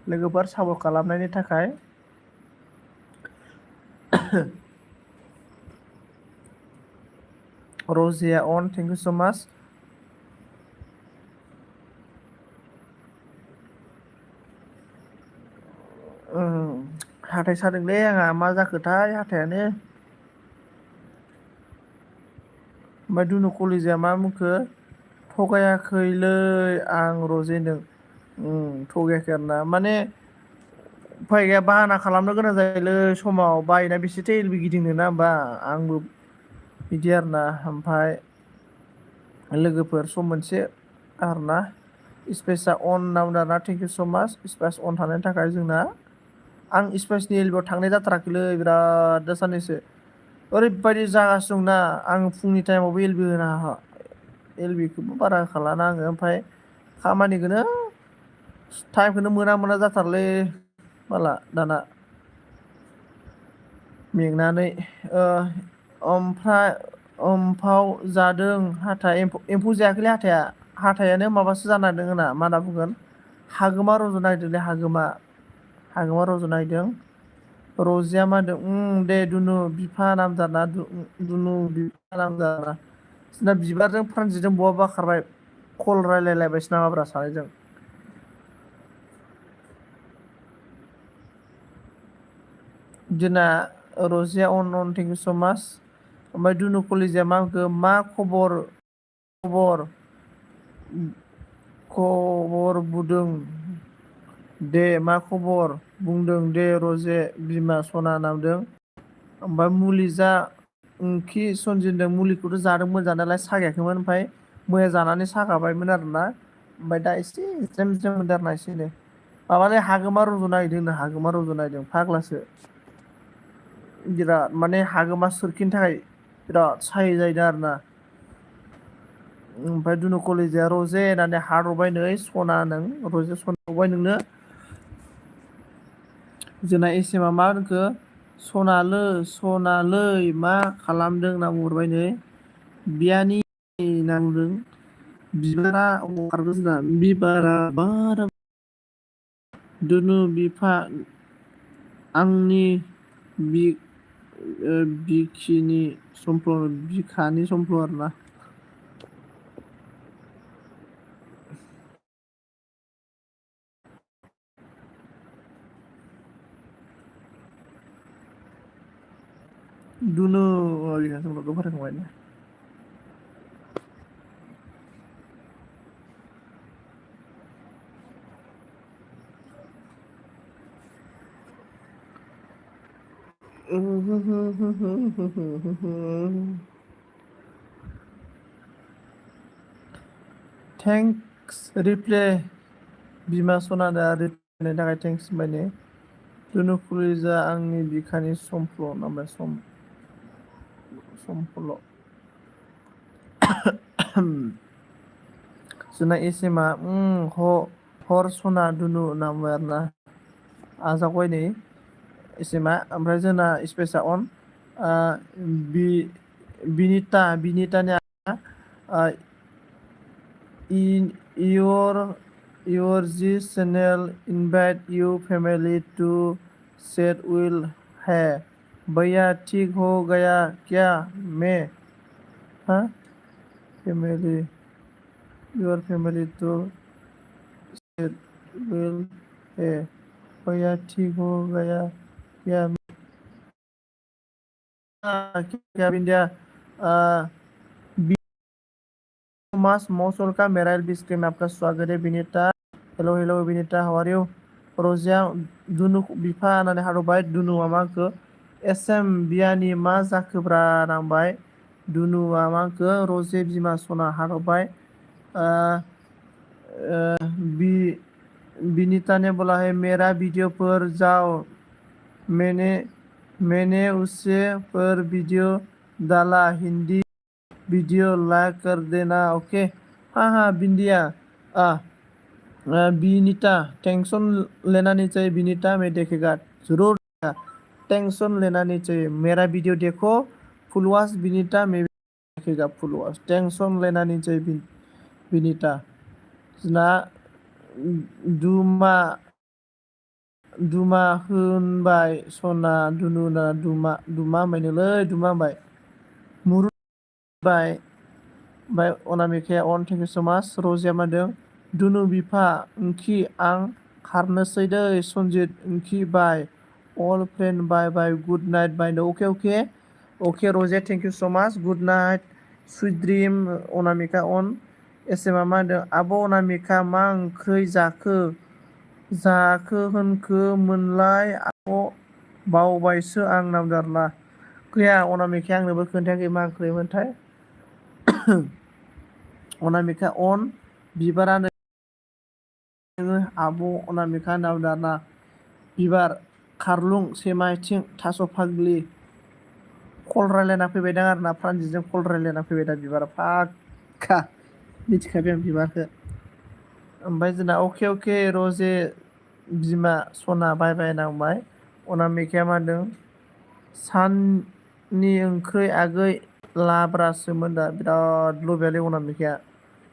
लोगोफोर सापर्ट खालामनायनि थाखाय रजिया अन थेंक इउ स' माच हाथाय सादोंलै आंहा मा जाखोथाय हाथायानो ओमफ्राय दुनुकलिजाया मा बुंखो थगायाखैलै आं रजेनो थगायाखै आरोना माने उफाय गैया बाहाना खालामनो गोनां जायोलै समाव बायोना बेसेथो एलबि गिदिंनो ना होमबा आंबो बिदि आरोना ओमफ्राय लोगोफोर सम मोनसे आरोना स्पेसा अन होनना बुंदों आरोना थेंक इउ स' माच स्पेस अन थानायनि थाखाय जोंना आं स्पेसनि एलबियाव थांनाय जाथाराखैलै बिराद दा साननैसो ओरैबायदि जागासिनो दंना आं फुंनि टाइमावबो एलबि होनो एलबिखौबो बारा होखालाना आङो ओमफ्राय खामानिखौनो टाइमखौनो मोना जाथारलै माला दाना मेंनानै ओमफ्राय एम्फौ जादों हाथाय एम्फौ जायाखैलै हाथायानो माबासो जाना दङ ना मा होनना बुंगोन हागोमा रज'नो नागिरदोंलै हागोमा रज'नो नागिरदों रजिया मा होनदों दे दुनु बिफा नामजादा दुनु बिफा नामजादा जोंना बिबारजों फ्रान्जितजों बहाबा खारबाय कल रायलायलायबायसो नामाब्रा सानैजों जोंना रजिया अन थेंक इउ स' माच ओमफ्राय दुनु कलेजआ मा होनखो मा खबर खबर खबर बुदों दे मा खबर बुंदों दे रजे बिमा सना नामदों ओमफ्राय मुलि जा ओंखि सनजिनदों मुलिखौथ' जादोंमोन जानायालाय सागायाखैमोन ओमफ्राय मैया जानानै सागाबायमोन आरोना ओमफ्राय दा एसे ज्रेम ज्रेम मोनदों आरोना एसेनो माबालै हागोमा रज'नो नागिरदों हागोमा रज'नो नागिरदों फाग्लासो बिराद माने हागोमा सोरखिनो थाखाय बिराद सायो जाहैदों आरोना ओमफ्राय दुनु कलेजआ रजे होननानै हारहरबाय नै सना नों रजे सना हरबाय नोंनो जोंना एसेमा मा होनखो सनालै मा खालामदों होनना बुंहरबाय नै बियानि होनना बुंदों बिबारा हगारदों जोंना बिबारा बारा दुनु बिफा आंनि बिखिनि समफ्ल बिखानि समफ्ल आरोना दुनु समफ्लखौ फरायखांबाय ना थेंक्स रिप्ले बिमा सनादा रिप्लेनि थाखाय थेंक्स होनबाय ने दुनु कलेजआ आंनि बिखानि समफ्ल नामा समफ्ल जोंना एसेमा हर सना दुनु होनना बुंबाय आरोना आजावबाय नै एसेमा ओमफ्राय जोंना स्पेसा अन बिनितानि your this channel invite you family to set will है भैया ठीक हो गया क्या मैं हाँ family your family to set will है भैया ठीक हो गया क्या क्या इंडिया मास मौसोल का मेरा स्क्रीन में आपका स्वागत है Vinita hello hello Vinita how are you Razia दुनु बिफा होननानै हारबाय दुनुआ मा होनखो एसएम बियानि मा जाखोब्रा नांबाय दुनुआ मा होनखो रजे बिमा सना हारबाय विनीता ने बोला है मेरा वीडियो पर जाओ मैंने उससे पर वीडियो डाला हिंदी वीडियो लाइक कर देना ओके हाँ बिंदिया विनीता टेंशन लेना नहीं चाहिए विनीता मैं देखेगा जरूर टेंशन लेना नहीं चाहिए मेरा वीडियो देखो फुल वॉच विनीता मैं देखेगा फुल वॉच टेंशन लेना नहीं चाहिए विनीता जोंना दुमा होनबाय सना दुनुना दुमा होनबायनोलै दुमा होनबाय मुरुबाय ओमफ्राय अनामिकाया अन थेंक इउ स' माच रजिया मादों दुनु बिफा ओंखि आं खारनोसै दै सनजित ओंखि bye all friend bye good night bye अके Razia thank you so' much good night sweet dream Anamika अन एसेमा मा होनदों आब' अनामिका मा ओंख्रै जाखो होनखो मोनलाय आब' बावबायसो आं नामजारला गैया अनामिकाया आंनोबो खोन्थायाखै मा ओंख्रैमोनथाय अनामिका अन बिबारानो नोङो आब' अनामिका नामजारना बिबार खारलुं सेमायथिं थास' फाग्लि कल रायलायना फैबायदां आरोना फ्रान्जितजों कल रायलायना फैबाय दा बिबारा फाक्का मिथिखाबाय आं बिबारखौ ओमफ्राय जोंना अके रजे बिमा सना बाय नांबाय अनामिकाया मा होनदों साननि ओंख्रै आगै लाब्रासोमोन दा बिराद लुबैयालै अनामिकाया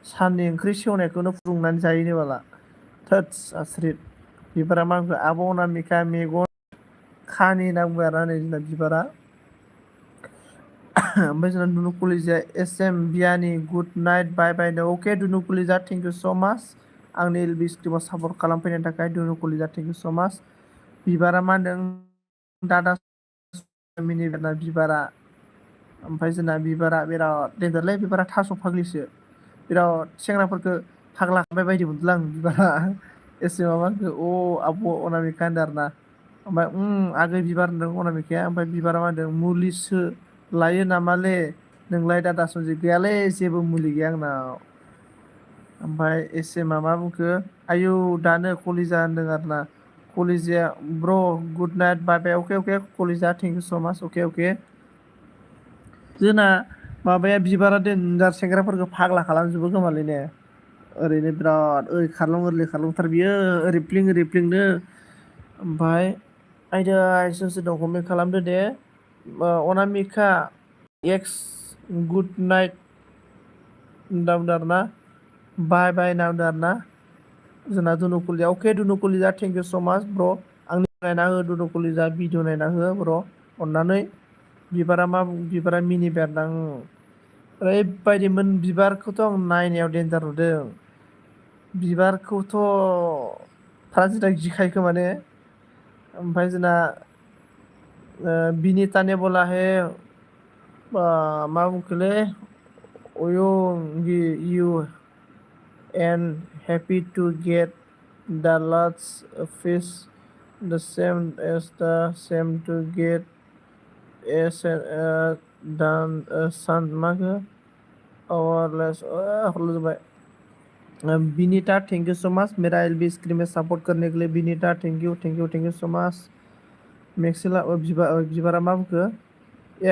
साननि ओंख्रि सेवनायखौनो फुदुंनानै जायोनो बाला थोदस आसुरित बिबारा मा होनखो आब' अनामिका मेगन खानि होनना बुङो आरोना नै जोंना बिबारा। ओमफ्राय जोंना दुनु कलिजाया S M बियानि good night bye बाय नो अके दुनु कलिजा थेंक इउ स' माच आंनि एलबि स्क्रिप्टआव सापर्ट खालामफैनो थाखाय दुनु कलिजा थेंक इउ स' माच। बिबारा मा होनदों दादा मिनि बिबारा ओमफ्राय जोंना बिबारा बिराद देन्जारलै बिबारा थास' फाग्लिसो बिराद सेंग्राफोरखौ फाग्ला खालामबाय बायदि मोनदों आं बिबारा एसे माबाखौ आब' अनामिका होनदों आरोना ओमफ्राय आगै बिबार होनदों अनामिकाया ओमफ्राय बिबारा मा होनदों मुलिसो लायो नामालै नोंलाय दादा सनजित गैयालै जेबो मुलि गैया आंनाव ओमफ्राय एसे मा बुंखो आयौ दानो कलिजा होनदों आरोना कलिजाया ब्र' गुड नाइट बाय बाय अके अके Kalija thank you so' much अके अके जोंना माबाया बिबारा देन्जार सेंग्राफोरखौ फाग्ला खालामजोबो खोमालै ने ओरैनो बिराद ओरै खारलुं ओरै खारलुंथार बियो ओरैप्लिं ओरैप्लिंनो ओमफ्राय आयदै सोर सोर दं कमेन्ट खालामदो दे अनामिका एक्स गुड नाइट होनना बुंदों आरोना बाय बाय होनना बुंदों आरोना जोंना दुनु कलिजा अके दुनु कलिजा थेंक इउ स' माच ब्र' आंनि नायना हो दुनु कलिजा भिडिअ नायना हो ब्र' अननानै बिबारा मा बिबारा मिनिबाय आरोना ओरैबायदिमोन बिबारखौथ' आं नायनायाव देन्जार नुदों बिबारखौथ' फ्राजिता गिखायो खोमा ने ओमफ्राय जोंना बिनिता ने बोला है मा बुंखोलै U and happy to get the last fish the same as the same to get as done sun मागो hourless हरलोजोबबाय Binita thank you so much मेरा एलबी स्क्रीन में सपोर्ट करने के लिए Binita thank you thank you thank you so much मेक्सिला बिबारा मा बुंखो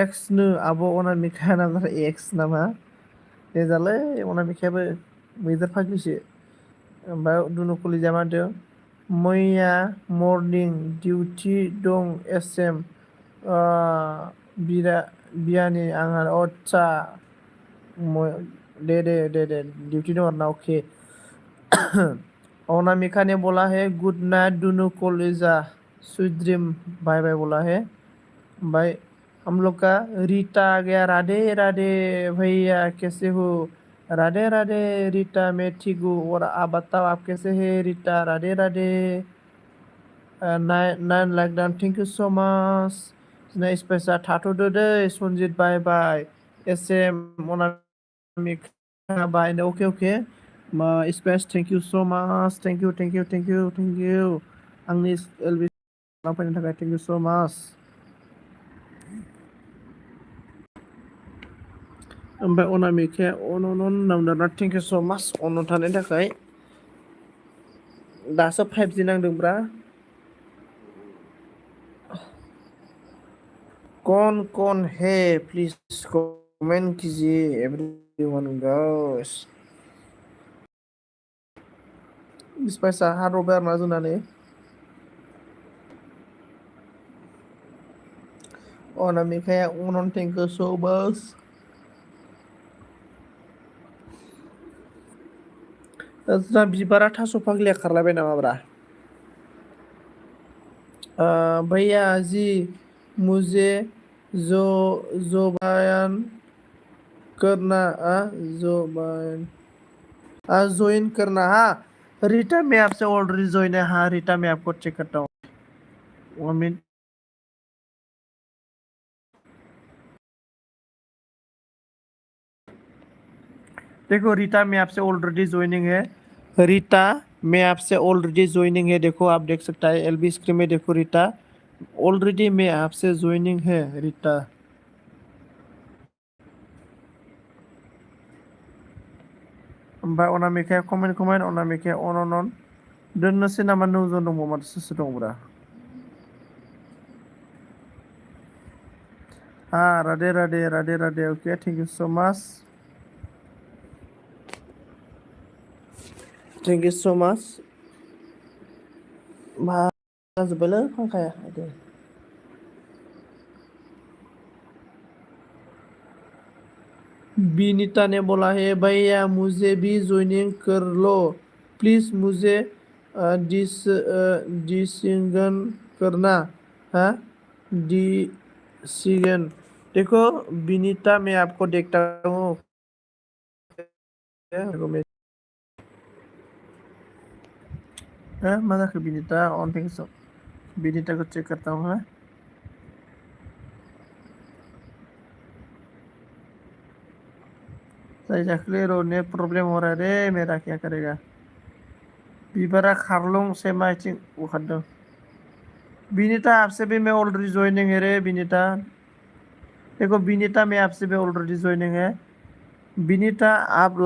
एक्स नो आब' अनामिका नामा एक्स नामा देजालै अनामिकायाबो मैदेर फाग्लिसो ओमफ्राय दुनु कलिजाया मा होनदों मैया मर्निं डिउटि दं एस एम बियानि आंहा आदसा दे दे दे दे डिउटि दं आरोना अके अनामिका ने बोला है गुड नाइट दुनु कलिजा स्वीट ड्रीम बाय बाय बोला है भाई हम लोग का रीता आ गया राधे राधे भैया कैसे हो राधे राधे रीता मैं ठीक हूँ और आप बताओ आप कैसे हैं रीता राधे राधे नाइन लाइक डाउन थैंक यू सो मच नै स्पेसा थाथ'दो दै Sanjit bye bye S M Anamika bye अके अके space thank you so much thank you thank you thank you thank you आंनि एलबि खालामफैनो थाखाय थेंक इउ सो मच ओमफ्राय अनामिकाया अन होनना थेंक इउ स' माच अन थानायनि थाखाय दासो 5G नांदोंब्रा कौन है प्लिज कमेंट कीजिए एवरीवन गाइस स्पाइसा हारबाय आरोना जोंना नै अनामिकाया अन थेंक इउ स' माच जोंना बिबारा थास' फाग्लिया खारलायबाय नामाब्रा भैया जी मुझे जो बयान करना ज्वाइन करना हाँ रीटा मैं आपसे ऑलरेडी ज्वाइन है हाँ रीटा मैं आपको चेक करता हूँ देखो रीटा मैं आपसे ऑलरेडी ज्वाइनिंग है रीटा मैं आपसे ऑलरेडी ज्वाइनिंग है देखो आप देख सकता है एलबी स्क्रीन में देखो रीटा ऑलरेडी मैं आपसे ज्वाइनिंग है रीटा ओमफ्राय अनामिकाया कमेन्ट अनामिकाया अन दोननोसै नामा 9 जन दंबावो माथो सोर दंब्रा राधे राधे राधे राधे अके thank you so much thank you so much जाजोब्बायलै फांखाया बिनीता ने बोला है भैया मुझे भी ज्वाइनिंग कर लो प्लीज मुझे डिसिंगन करना हाँ डिसीजन देखो विनीता मैं आपको देखता हूँ मा जाखो विनीता ऑन थिंग्स विनीता को चेक करता हूँ सही जाखले रो नेट प्रॉब्लम हो रहा है रे मेरा क्या करेगा बिबारा खारलुं से मैं थिंक वो कर दो विनीता आपसे भी मैं ऑलरेडी ज्वाइनिंग है रे विनीता देखो विनीता मैं आपसे भी ऑलरेडी ज्वाइनिंग है विनीता आप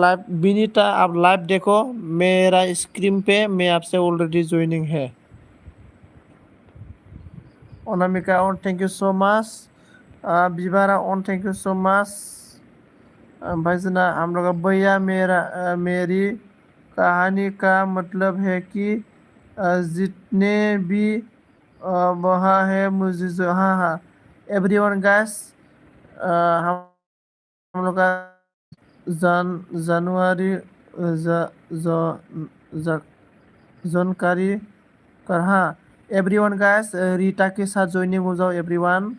लाइव देखो मेरा स्क्रीन पे मैं आपसे ऑलरेडी ज्वाइनिंग है अनामिका ऑन थैंक यू सो मच बिबारा ऑन थैंक यू सो मच भाई जना हम लोग भैया मेरी कहानी का मतलब है कि जितने भी वहाँ है मुझे जो हाँ हाँ एवरीवन गाइस हम लोग का जनवरी जानकारी कर हाँ एवरीवन गाइस रीटा के साथ ज्वाइनिंग हो जाओ एवरीवन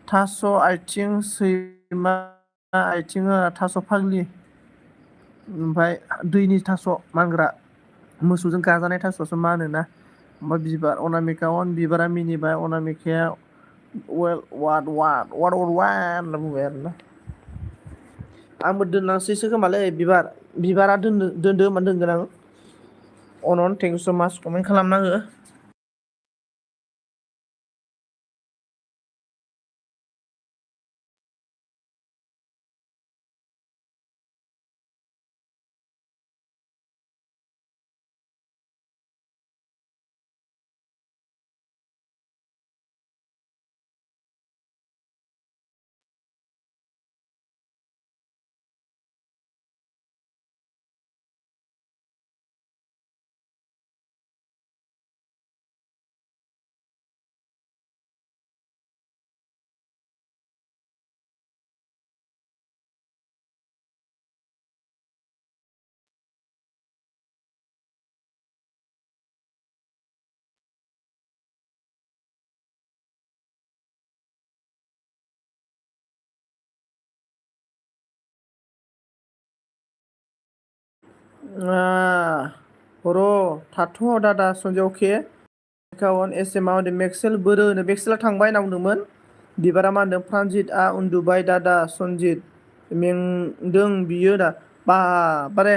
थास' आथिं सैमा आथिं थास' फाग्लि ओमफ्राय दैनि थास' मानग्रा मोसौजों गाजानाय थास'सो मा होनोना ओमफ्राय बिबार अनामिका अन बिबारा मिनिबाय अनामिकाया वेल वाट होनना बुंबाय आरोना आंबो दोनलांसैसो खोमालै बिबारा दोनदो होनबा दोनगोन आं अन थेंक इउ स' माच कमेन्ट खालामना हो र' थाथ' दादा सन्जय अके एकाउन्ट एस एम आव मेक्सेल बोरो होनो मेक्सेला थांबाय होनना बुंदोंमोन बिबारा मा होनदों प्रानजितआ उन्दुबाय दादा सन्जित मेंदों बियो दा बारे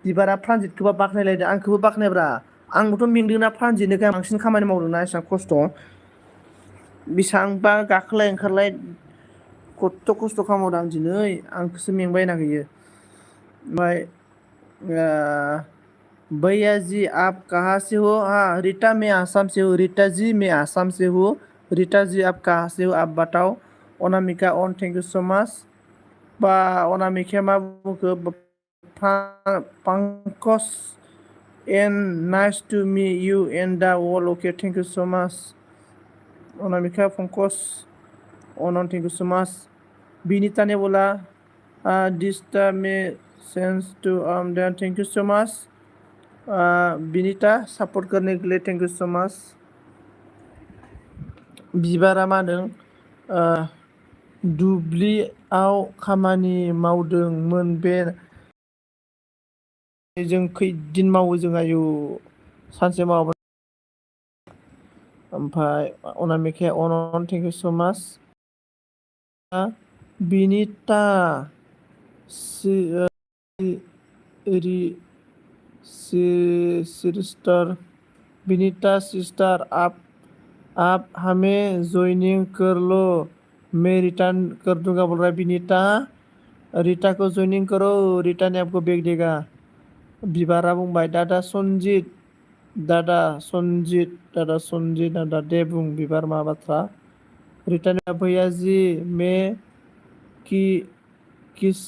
बिबारा प्रानजितखौबा बाख्नायलायदों आंखौबो बाख्नायब्रा आंबोथ' मेंदोंना प्रानजितनिफ्राय बांसिन खामानि मावदोंना एसेबां खस्थ' बेसेबांबा गाखोलाय ओंखारलाय खस्थ' खालामदों आं दिनै आंखौसो मेंबाय होनना होयो ओमफ्राय भैया जी आप कहाँ से हो हाँ रीटा मैं आसाम से हूँ रीटा जी मैं आसाम से हूँ रीटा जी आप कहाँ से हो आप बताओ अनामिका ऑन थैंक यू सो मच बा अनामिकाया मा बुंखो Pankaj and nice to meet you and the world अके thank you so much Anamika Pankaj अन thank you so much Binita ने बोला डिस्टार्ब मे सेंस टू देन thank you so much Binita support करने के लिए थैंक यू सो मच बिबारा मा होनदों दुब्लियाव खामानि मावदोंमोन बे जों खैदिन मावो जों आयु सानसे मावाबा ओमफ्राय अनामिकाया अन थेंक इउ स' माच बिनिता सिस्टर बिनीता सिस्टर आप हमें ज्वाइनिंग कर लो मैं रिटर्न कर दूंगा बोल रहा है बिनीता रीटा को ज्वाइनिंग करो रीटा ने आपको बैग देगा बिबारा बुंबाय दादा सन्जित दादा दे बुं बिबार मा बाथ्रा रीटा ने भैया जी मैं किस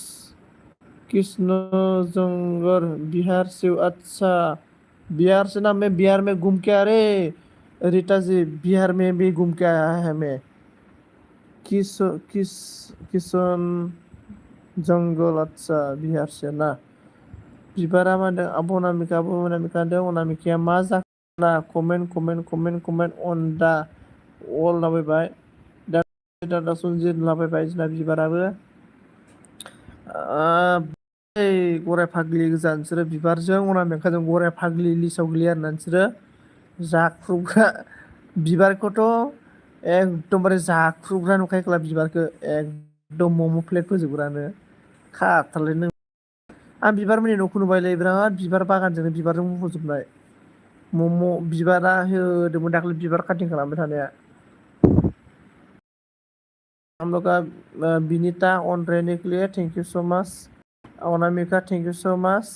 कृष्णजंगर बिहार से अच्छा बिहार से ना मैं बिहार में घूम के आ रे रीटा जी बिहार में भी घूम के आया है मैं किशन जंगल अच्छा बिहार से ना बिबारा मा होनदों आब' अनामिका होनदों अनामिकाया मा जाखो कमेन्ट अन दा अल होनना फैबाय दादा सनजित लाबायबाय जोंना बिबाराबो गराय फाग्लि गोजा नोंसोरो बिबारजों अनामिकाजों गराय फाग्लि लिस्टआव गोलैयो आरोना नोंसोरो जाख्रुबग्रा बिबारखौथ' एकदमबारे जाख्रुबग्रा नुखायो बिबारखौ एकदम मम' प्लेट फोजोबग्रानो खाथारलै नों आं बिबारमोननि न'खौ नुबायलै बिराद बिबार बागानजोंनो बिबारजों बुंफबजोबनाय मम' बिबारा होदोंमोन दाखालि बिबार काटिं खालामबाय थानाया हम लोग का बिनीता ऑनरेने के लिए thank you so much Anamika thank you so much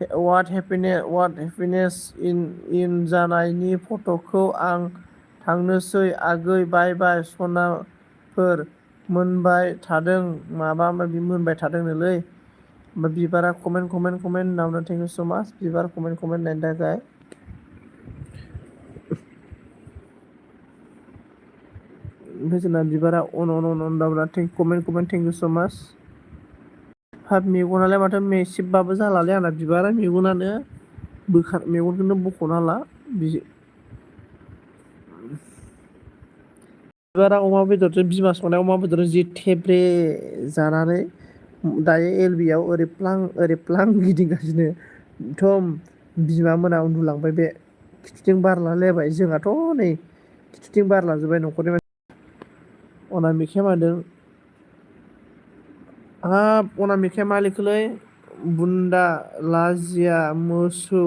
what happiness in जानायनि फट'खौ आं थांनोसै आगै बाय बाय सनाफोर मोनबाय थादों माबा माबि मोनबाय थादोंनोलै ओमफ्राय बिबारा कमेन्ट होननानै थेंक इउ स' माच बिबार कमेन्ट होनायनि थाखाय ओमफ्राय जोंना बिबारा अन दाब्रा कमेन्ट थेंक इउ स' माच हाब मेगनालाय माथो मेसेबबाबो जालालै आंना बिबारा मेगनानो मेगनखौनो बख'नो हाला बिबारा अमा बेदरजों बिमा संनाय अमा बेदरजों जि थेब्रे जानानै दायो एल बि आव ओरै प्लां गिदिंगासिनो एखदम बिमा मोना उन्दुलांबाय बे खिथुथिं बारलांलायबाय जोंहाथ' नै खिथुथिं बारलांजोब्बाय न'खरनि अनामिकाया मादों हाब अनामिकाया मा लिखोलै बुन्दा लाजिया मोसौ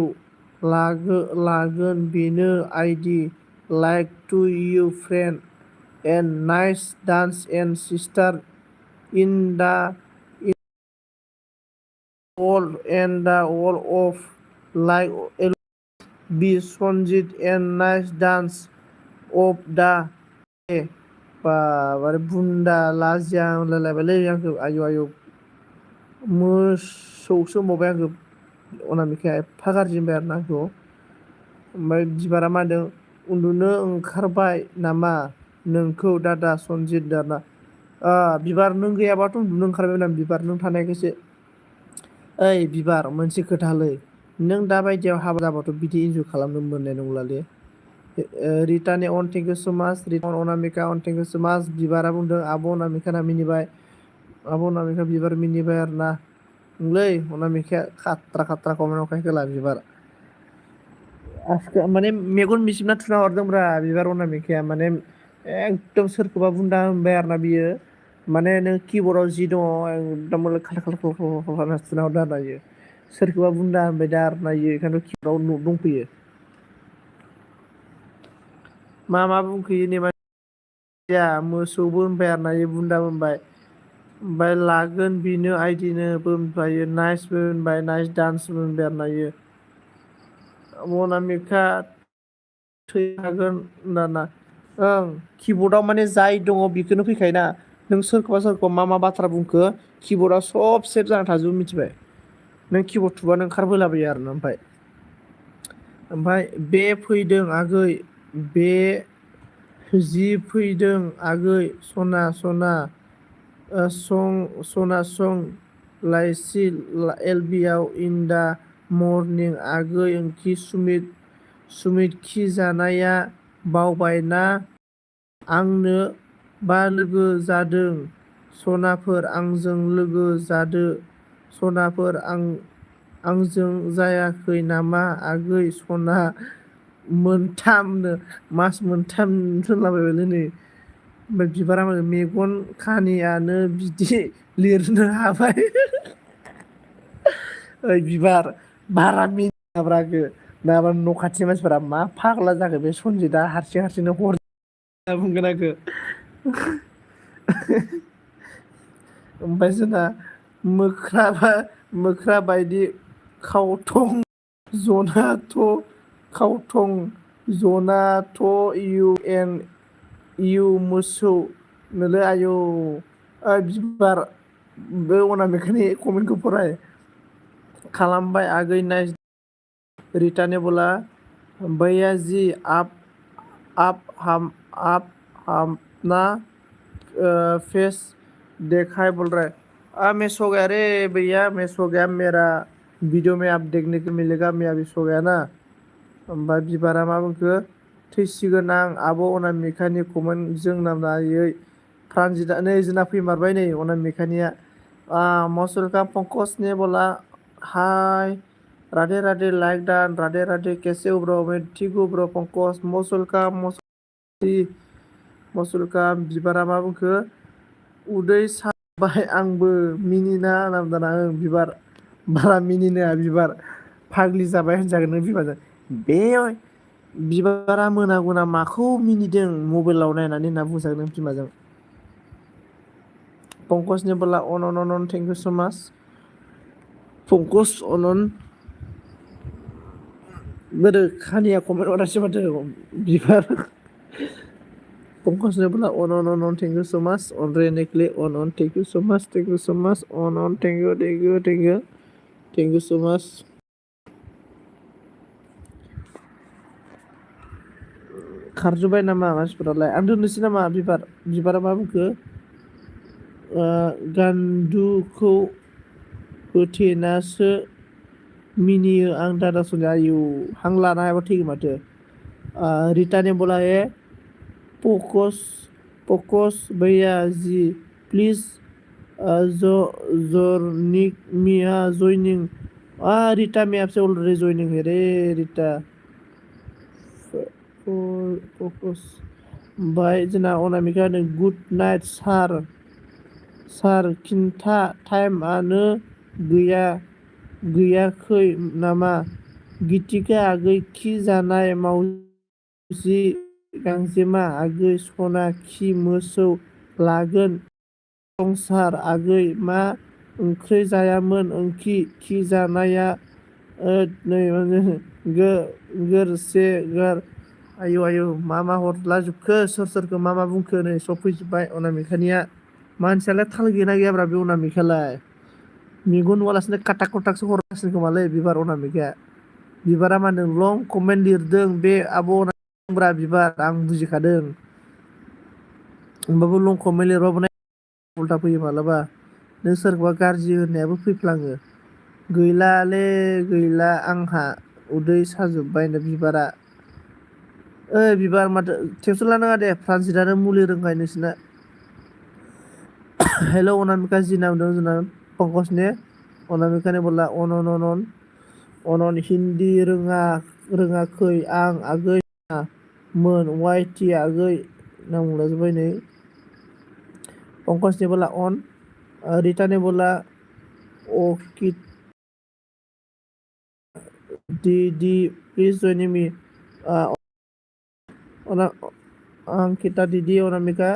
लागोन बेनो आइडि like to you friend and nice dance and sister in the all of like बि Sanjit and nice dance of the बाबारे बुन्दा लाजिया होनलायलायबायलै आंखौ आयु मोसौसो होनबावबाय आंखौ अनामिकाया एफा गाज्रि होनबाय आरोना आंखौ ओमफ्राय बिबारा मा होनदों उन्दुनो ओंखारबाय नामा नोंखौ दादा सनजित दादा बिबार नों गैयाबाथ' उन्दुनो ओंखारबायमोन आं बिबार नों थानायखायसो ओइ बिबार मोनसे खोथालै नों दा बायदियाव हाबा जाबाथ' बिदि इन्जय खालामनो मोननाय नंलालै रिटानि अन थेंक इउ स' माच रिटान अनामिका अन थेंक इउ स' माच बिबारा बुंदों आब' अनामिकाना मिनिबाय आब' अनामिका बिबार मिनिबाय आरोना नोंलै अनामिकाया खाट्रा कमेन्ट हरखायो बिबार माने मेगन मिसिबना थुना हरदोंब्रा बिबार अनामिकाया माने एकदम सोरखौबा बुन्दा होनबाय आरोना बियो माने नों किबर्डआव जि दङ एकदम खाल थुना हरदों आरोना बियो सोरखौबा बुन्दा होनबाय दा आरोना बियो ओंखायनोथ' किबर्डआव दंफैयो मा बुंखोयो नेबा मोसौबो होनबाय आरोना इयो बुन्दाबो होनबाय ओमफ्राय लागोन बिनो आइदिनोबो होनबाय नाइसबो होनबाय नाइस डान्सबो होनबाय आरोना इयो अनामिका थैखागोन होनदाना ओं किबर्डआव माने जाय दङ बेखौनो फैखायोना नों सोरखौबा मा बाथ्रा बुंखो किबर्डआव सब सेभ जाना थाजोबो मिथिबाय नों किबर्ड थुबानो ओंखारबोलाबायो आरोना ओमफ्राय बे फैदों आगै बे जि फैदों आगै सना सं लाइसि एल बि आव इन दा मर्निं आगै ओंखि सुमित खि जानाया बावबायना आंनो बा लोगो जादों सनाफोर आंजों लोगो जादो सनाफोर आंजों जायाखै नामा आगै सना मास मोनथाम होनलाबायबायलै नै ओमफ्राय बिबारा मेगन खानियानो बिदि लिरनो हाबाय ओइ बिबार बारा मिनिनाङाब्रा आंखौ नङाबा न' खाथिनि मानसिफोरा मा फाग्ला जाखो बे सनजितआ हारसिंनो बुंगोन आंखौ ओमफ्राय जोंना मोख्रा बायदि खावथं जनाथ' इउ मोसौ नोलै आयौ बिबार बे अनामिकानि कमेन्टखौ फराय खालामबाय आगै नाइस रिटानि बोला भैया जी आप हमना फेस देखाय बोल रहा है मिस हो गया रे भैया मिस हो गया मेरा वीडियो में आप देखने को मिलेगा मैं अभी सो गया ना ओमफ्राय बिबारा मा बुंखो थैसिगोन आं आब' अनामिकानि कमेन्टजों नायै प्रानजितआ नै जोंना फैमारबाय नै अनामिकानिया most welcome पंकज ने बोला हाय राधे राधे लाइक डान राधे राधे कैसे हो ब्रो मैं ठीक हूँ bro Pankaj most welcome most welcome बिबारा मा बुंखो उदै साबाय आंबो मिनिना नामदाना बिबार बारा मिनिनाया बिबार फाग्लि जाबाय होनजागोन नों बिबारजों बे बिबारा मोनागुना माखौ मिनिदों मबाइलाव नायनानै होनना बुंजागोन नों बिमाजों पंकजनि बोला अन थेंक इउ स' माच पंकज अनन गोदो खानिया कमेन्ट हरासै माथो बिबार पंकजनि बोला अन थेंक इउ स' माच अनरे नेक्ले अन थेंक इउ स' माच अन थेंक इउ स' माच खारजोब्बाय नामा मानसिफोरालाय आं दोननोसै नामा बिबारा मा बुंखो गान्दुखौ होथेनासो मिनियो आं दादा सनि आयु हां लानो हायाबा थैगोन माथो रिटानि बोला पकस भैया जी प्लीज जॉइनिंग रिटा में आपसे ऑलरेडी जॉइनिंग है रे रिटा फकस ओमफ्राय जोंना अनामिका होनो गुड नाइट सार खिन्था टाइमआनो गैयाखै नामा गितिका आगै खि जानाय मावजि गांजेमा आगै सना खि मोसौ लागोन संसार आगै मा ओंख्रि जायामोन ओंखि खि जानाया नै गोरसेगार आयु मा हरलाजोबखो सोरखौ मा बुंखो नै सफैजोब्बाय अनामिकानिया मानसियालाय थाल गैना गैयाब्रा बे अनामिकालाय मेगन नुवालासिनो काटाक कटाकसो हरगासिनो खोमालै बिबार अनामिकाया बिबारा मा होनदों लं कमेन्ट लिरदों बे आब' ब्रा बिबार आं बुजिखादों होमबाबो लं कमेन्ट लिरबाबो उल्था फैयो मालाबा नों सोरखौबा गाज्रि होननायाबो फैफ्लाङो गैला आंहा उदै साजोब्बायनो बिबारा बिबार माथो टेनसन लानाङा दे प्रानजितआनो मुलि रोंखायो नोंसिना हेल' अनामिका जि नाम दं जोंना पंकज ने अनामिका ने बोला अनन हिन्दी रोङाखै आं आगै मोन वाइटि आगै नाम लाजोब्बाय नै पंकज ने बोला अन रिटा ने बोला okay the please join me Ankita दीदी अनामिका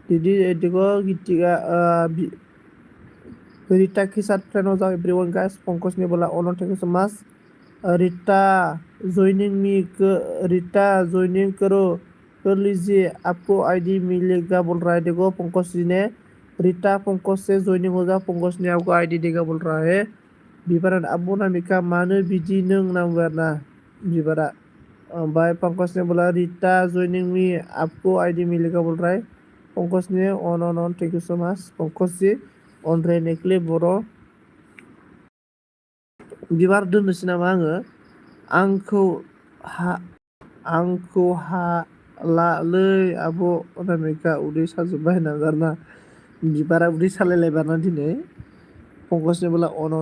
दीदी देखो गीतिका रिटा के साथ फ्रेंड हो जाओ एवरीवन गाइस पंकज ने बोला ऑन thank you so much Rita joining करो कर लीजिए आपको आईडी मिलेगा बोल रहा है देखो पंकज जी ने रिटा पंकज से ज्वाइनिंग हो जाओ पंकज ने आपको आईडी देगा बोल रहा है बिबारा अब अनामिका मानो बिदि नों नांगौ आरोना बिबारा ओमफ्राय पंकज ने बोला रिटा ज्वाइनिंग मी आपको आईडी मिलेगा बोल रहा है पंकज ने अन thank you so much Pankaj ji अनरे नेक्ले बर' बिबार दोननोसै नामा आंखौ हालालै आब' अनामिका उदै साजोब्बाय होननांगौ आरोना बिबारा उदै सालायलायबायना दिनै पंकजनि बोला अन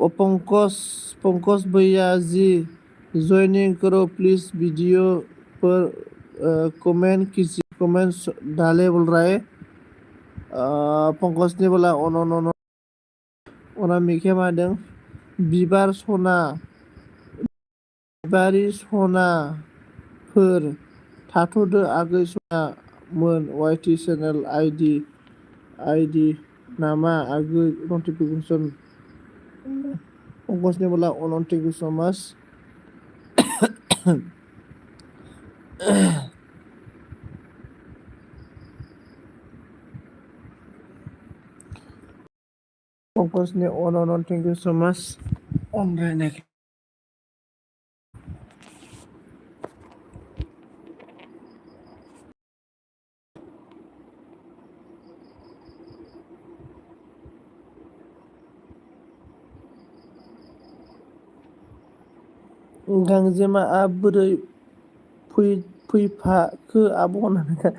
पंकज भैया जी ज्वाइनिंग करो प्लीज वीडियो पर कमेंट कीजिए कमेंट डाले बोल रहा है पंकज ने बोला अन अनामिकाया मा होनदों बिबारि सनाफोर थाथ'दो आगै सना मोन वाइटि चेनेल आइडि नामा आगै नटिफिकेसन पंकजनि बोला अन थेंक इउ स' माच पंकजनि अन थेंक इउ स' माच अनरायनाय गांजेमाआ बोरै फैफाखो आब' होननानै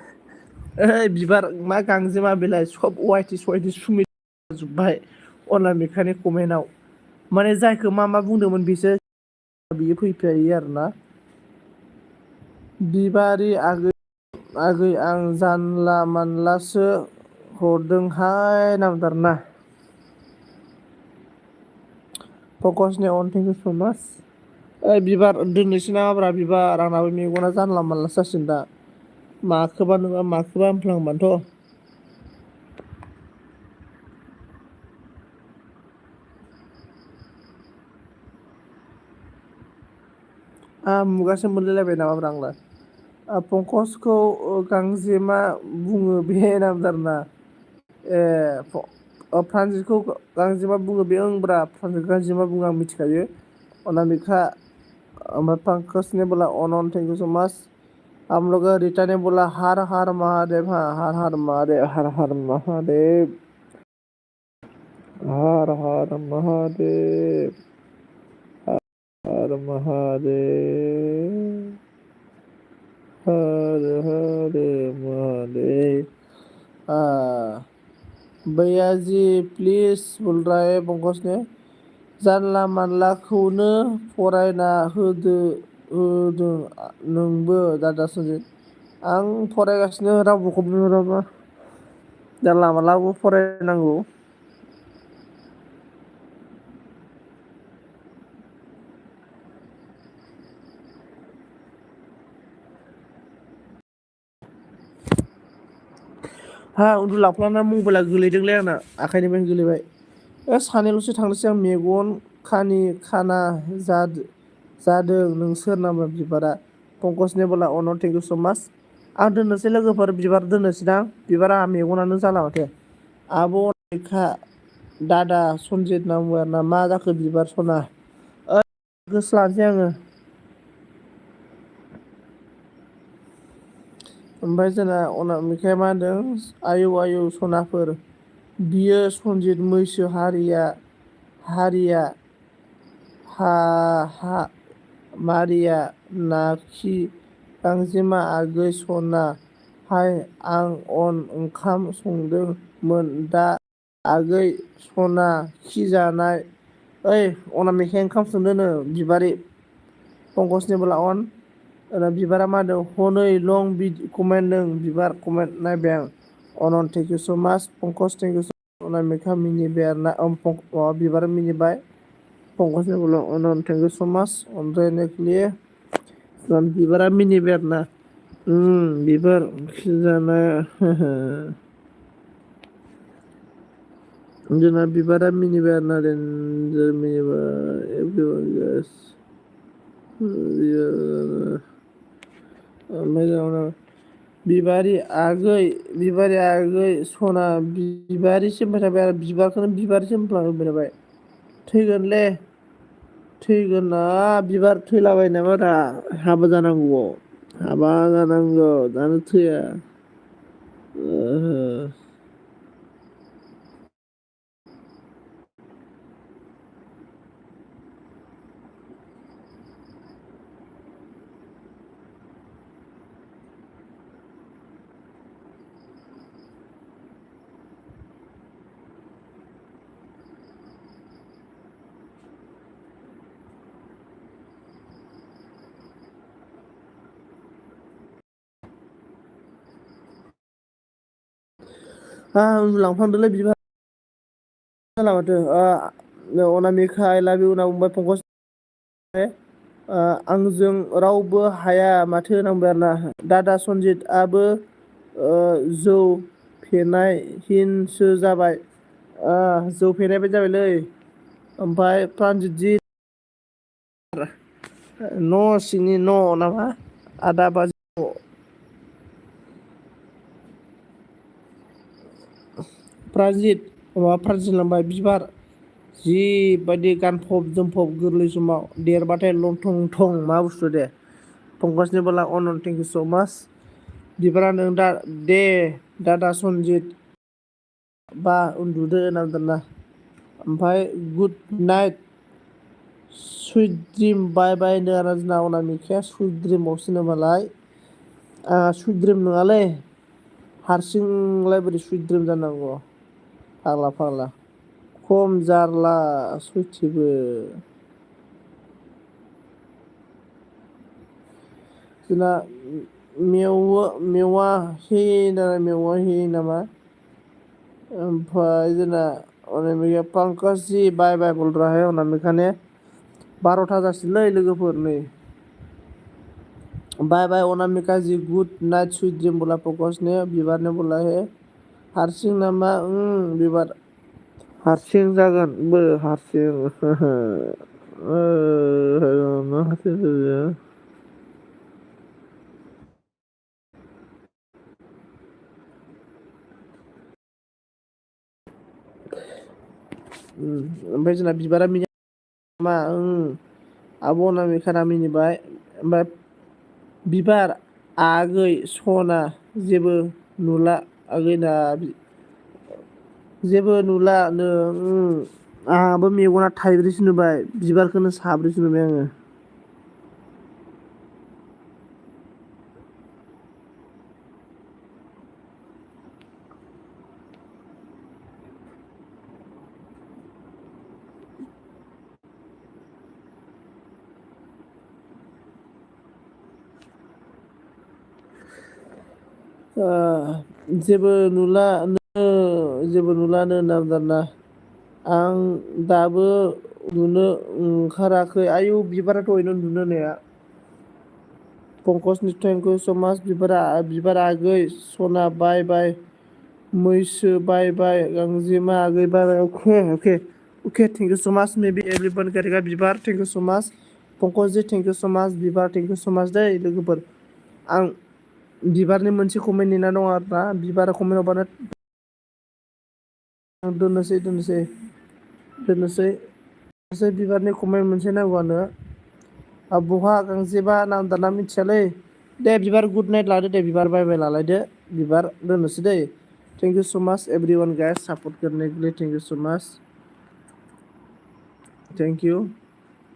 ओइ बिबार मा गांजेमा बेलाय सब वाइटि सवाइटि सुमि अनामिकानि कमेन्टआव माने जायखौ मा बुंदोंमोन बिसोर बियो फैफायो आरोना बिबारि आगै आं जानला मानलासो हरदोंहाय नांदारना फकसनि अन थेंक इउ स माच ओइ बिबार दोननोसै नामाब्रा बिबार आंनाबो मेगना जानला मानलासो जासिगोन दा माखोबा नङा माखोबा होनफ्लांबानोथ' मुगासो मोनलायलायबाय नामाब्रा आंलाय पंकसखौ गांजेमा बुङो बे नामदारना ए प्रानजितखौ गांजेमा बुङो बे ओंब्रा प्रानजित गांजेमा बुङो आं मिथिखायो अनामिका ओमफ्राय पंकज ने बोला अनन थेंक इउ स' माच हम लोग रिटर्न बोला हर हर महादेव हाँ हर हर महादेव हर हर महादेव हर हर महादेव हर महादेव हर हर महादेव भैया जी प्लिज बोल रहा है पंकज ने जानला मानलाखौनो फरायना होदों नोंबो दादा सनजित आं फरायगासिनो रावबोखौबो जानला मानलाबो फरायनांगौ उन्दुलांफ्लाना मबाइला गोलैदोंलै आंना आखाइनिफ्रायनो गोलैबाय सानैल'सो थांनोसै आं मेगन खाना जादों नोंसोर नामा बिबारा पंकजनि बोला अन थेंक इउ स' माच आं दोननोसै लोगोफोर बिबार दोननोसै दां बिबारा आंहा मेगनानो जाला माथो आब' अनामिका दादा सनजित नाम्बार ना मा जाखो बिबार सना गोसो लानोसै आङो ओमफ्राय जोंना अनामिकाया मा होनदों आयौ सनाफोर बियो सनजित मैसो हारिया मारिया नाखि गांजेमा आगै सना हाय आं ओंखाम संदोंमोन दा आगै सना खि जानाय ओइ अनामिकाया ओंखाम संदोंनो बिबारि पंकजनि बोला अन बिबारा मा होनदों हनै लं कमेन्ट दं बिबार कमेन्ट नायबाय आं अनन थेंक इउ स' माच पंकज थेंक इउ स' अनामिका मिनिबाय आरोना बिबारा मिनिबाय पंकजनि बोला अनन थेंक इउ स' माच ओमफ्राय नेक्सटलि बिबारा मिनिबाय आरोना बिबार खि जानाय जोंना बिबारा मिनिबाय आरोना मिनिबाय ओमफ्राय बिबारि आगै सना बिबारिसो होनबाय थाबाय आरो बिबारखौनो बिबारिसो होनफ्लांबाय थैगोनलै थैगोन ना बिबार थैलाबाय नामारा हाबा जानांगौ दानो थैया उन्दुलांफांदोलै बिबार जाला माथो अनामिका आइ लाभ इउ होनना बुंबाय पंकज आंजों रावबो हाया माथो होनबाय आरोना दादा सनजितआबो जौ फेनाय हिनसो जाबाय जौ फेनाय बायदि जाबायलै ओमफ्राय प्रानजित जि न' सिंनि न' नामा आदा बाजै प्रानजित लांबाय बिबार जिबायदि गानफब जोमफब गोरलै समाव देरबाथाय लंथं थं मा बुस्थु दे पंकजनि बोला अनन थेंक इउ स' माच बिबारा नों दे दादा सनजित बा उन्दुदो नांदोंना ओमफ्राय गुड नाइट सुइट ड्रिम बाय बाय होनदों आरो जोंना अनामिकाया सुइट ड्रिमावसो मालाय सुइद्रिम नङालै हारसिंलाय बोरै सुइद्रिम जानांगौ फाग्ला फाग्ला खम जारला सयथिबो जोंना मेवा हे नामा ओमफ्राय जोंना पंकज जि बाय बाय बोल रहा है अनामिका ने 12था जासिगोनलै लोगोफोर नै बाय बाय अनामिका जि गुड नाइट स्वीट ड्रीम बोला पंकज ने बिबार ने बोला है हारसिं नामा बिबार हारसिं जागोनबो हारसिं ओमफ्राय जोंना बिबारा मा आब' अनामिका मिनिबाय ओमफ्राय बिबार आगै सना जेबो नुला आगैना जेबो नुला नो आंहाबो मेगना थाइब्रैसो नुबाय बिबारखौनो साब्रैसो नुबाय आङो जेबो नुलानो होनना बुंदों आरोना आं दाबो नुनो ओंखाराखै आयु बिबारा दहायनो नुनो होनाया पंकजनि थेंक इउ स माच बिबार आगै सना बाय बाय मैसो बाय बाय गांजेमा आगै बाय bye okay thank you so माच मे बि एभ्रिवन करेगा बिबार थेंक इउ स माच पंकज थेंक इउ स माच बिबार थेंक इउ स माच दै लोगोफोर आं बिबारनि मोनसे कमेन्ट नेना दं आरोना बिबारा कमेन्ट हरबानो आं दोननोसै बिबारनि कमेन्ट मोनसे नांगौ आंनो बहा गांजेमा नाम दाना मिथियालै दे बिबार गुड नाइट लादो दे बिबार बाय बाय लालायदो बिबार दोननोसै दै थेंक इउ स माच एभ्रिवन गाइस सापर्ट करने के लिए थेंक इउ स माच thank you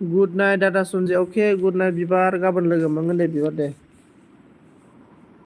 good night Dada Sanjay okay good night बिबार गाबोन लोगो मोनगोन दे बिबार दे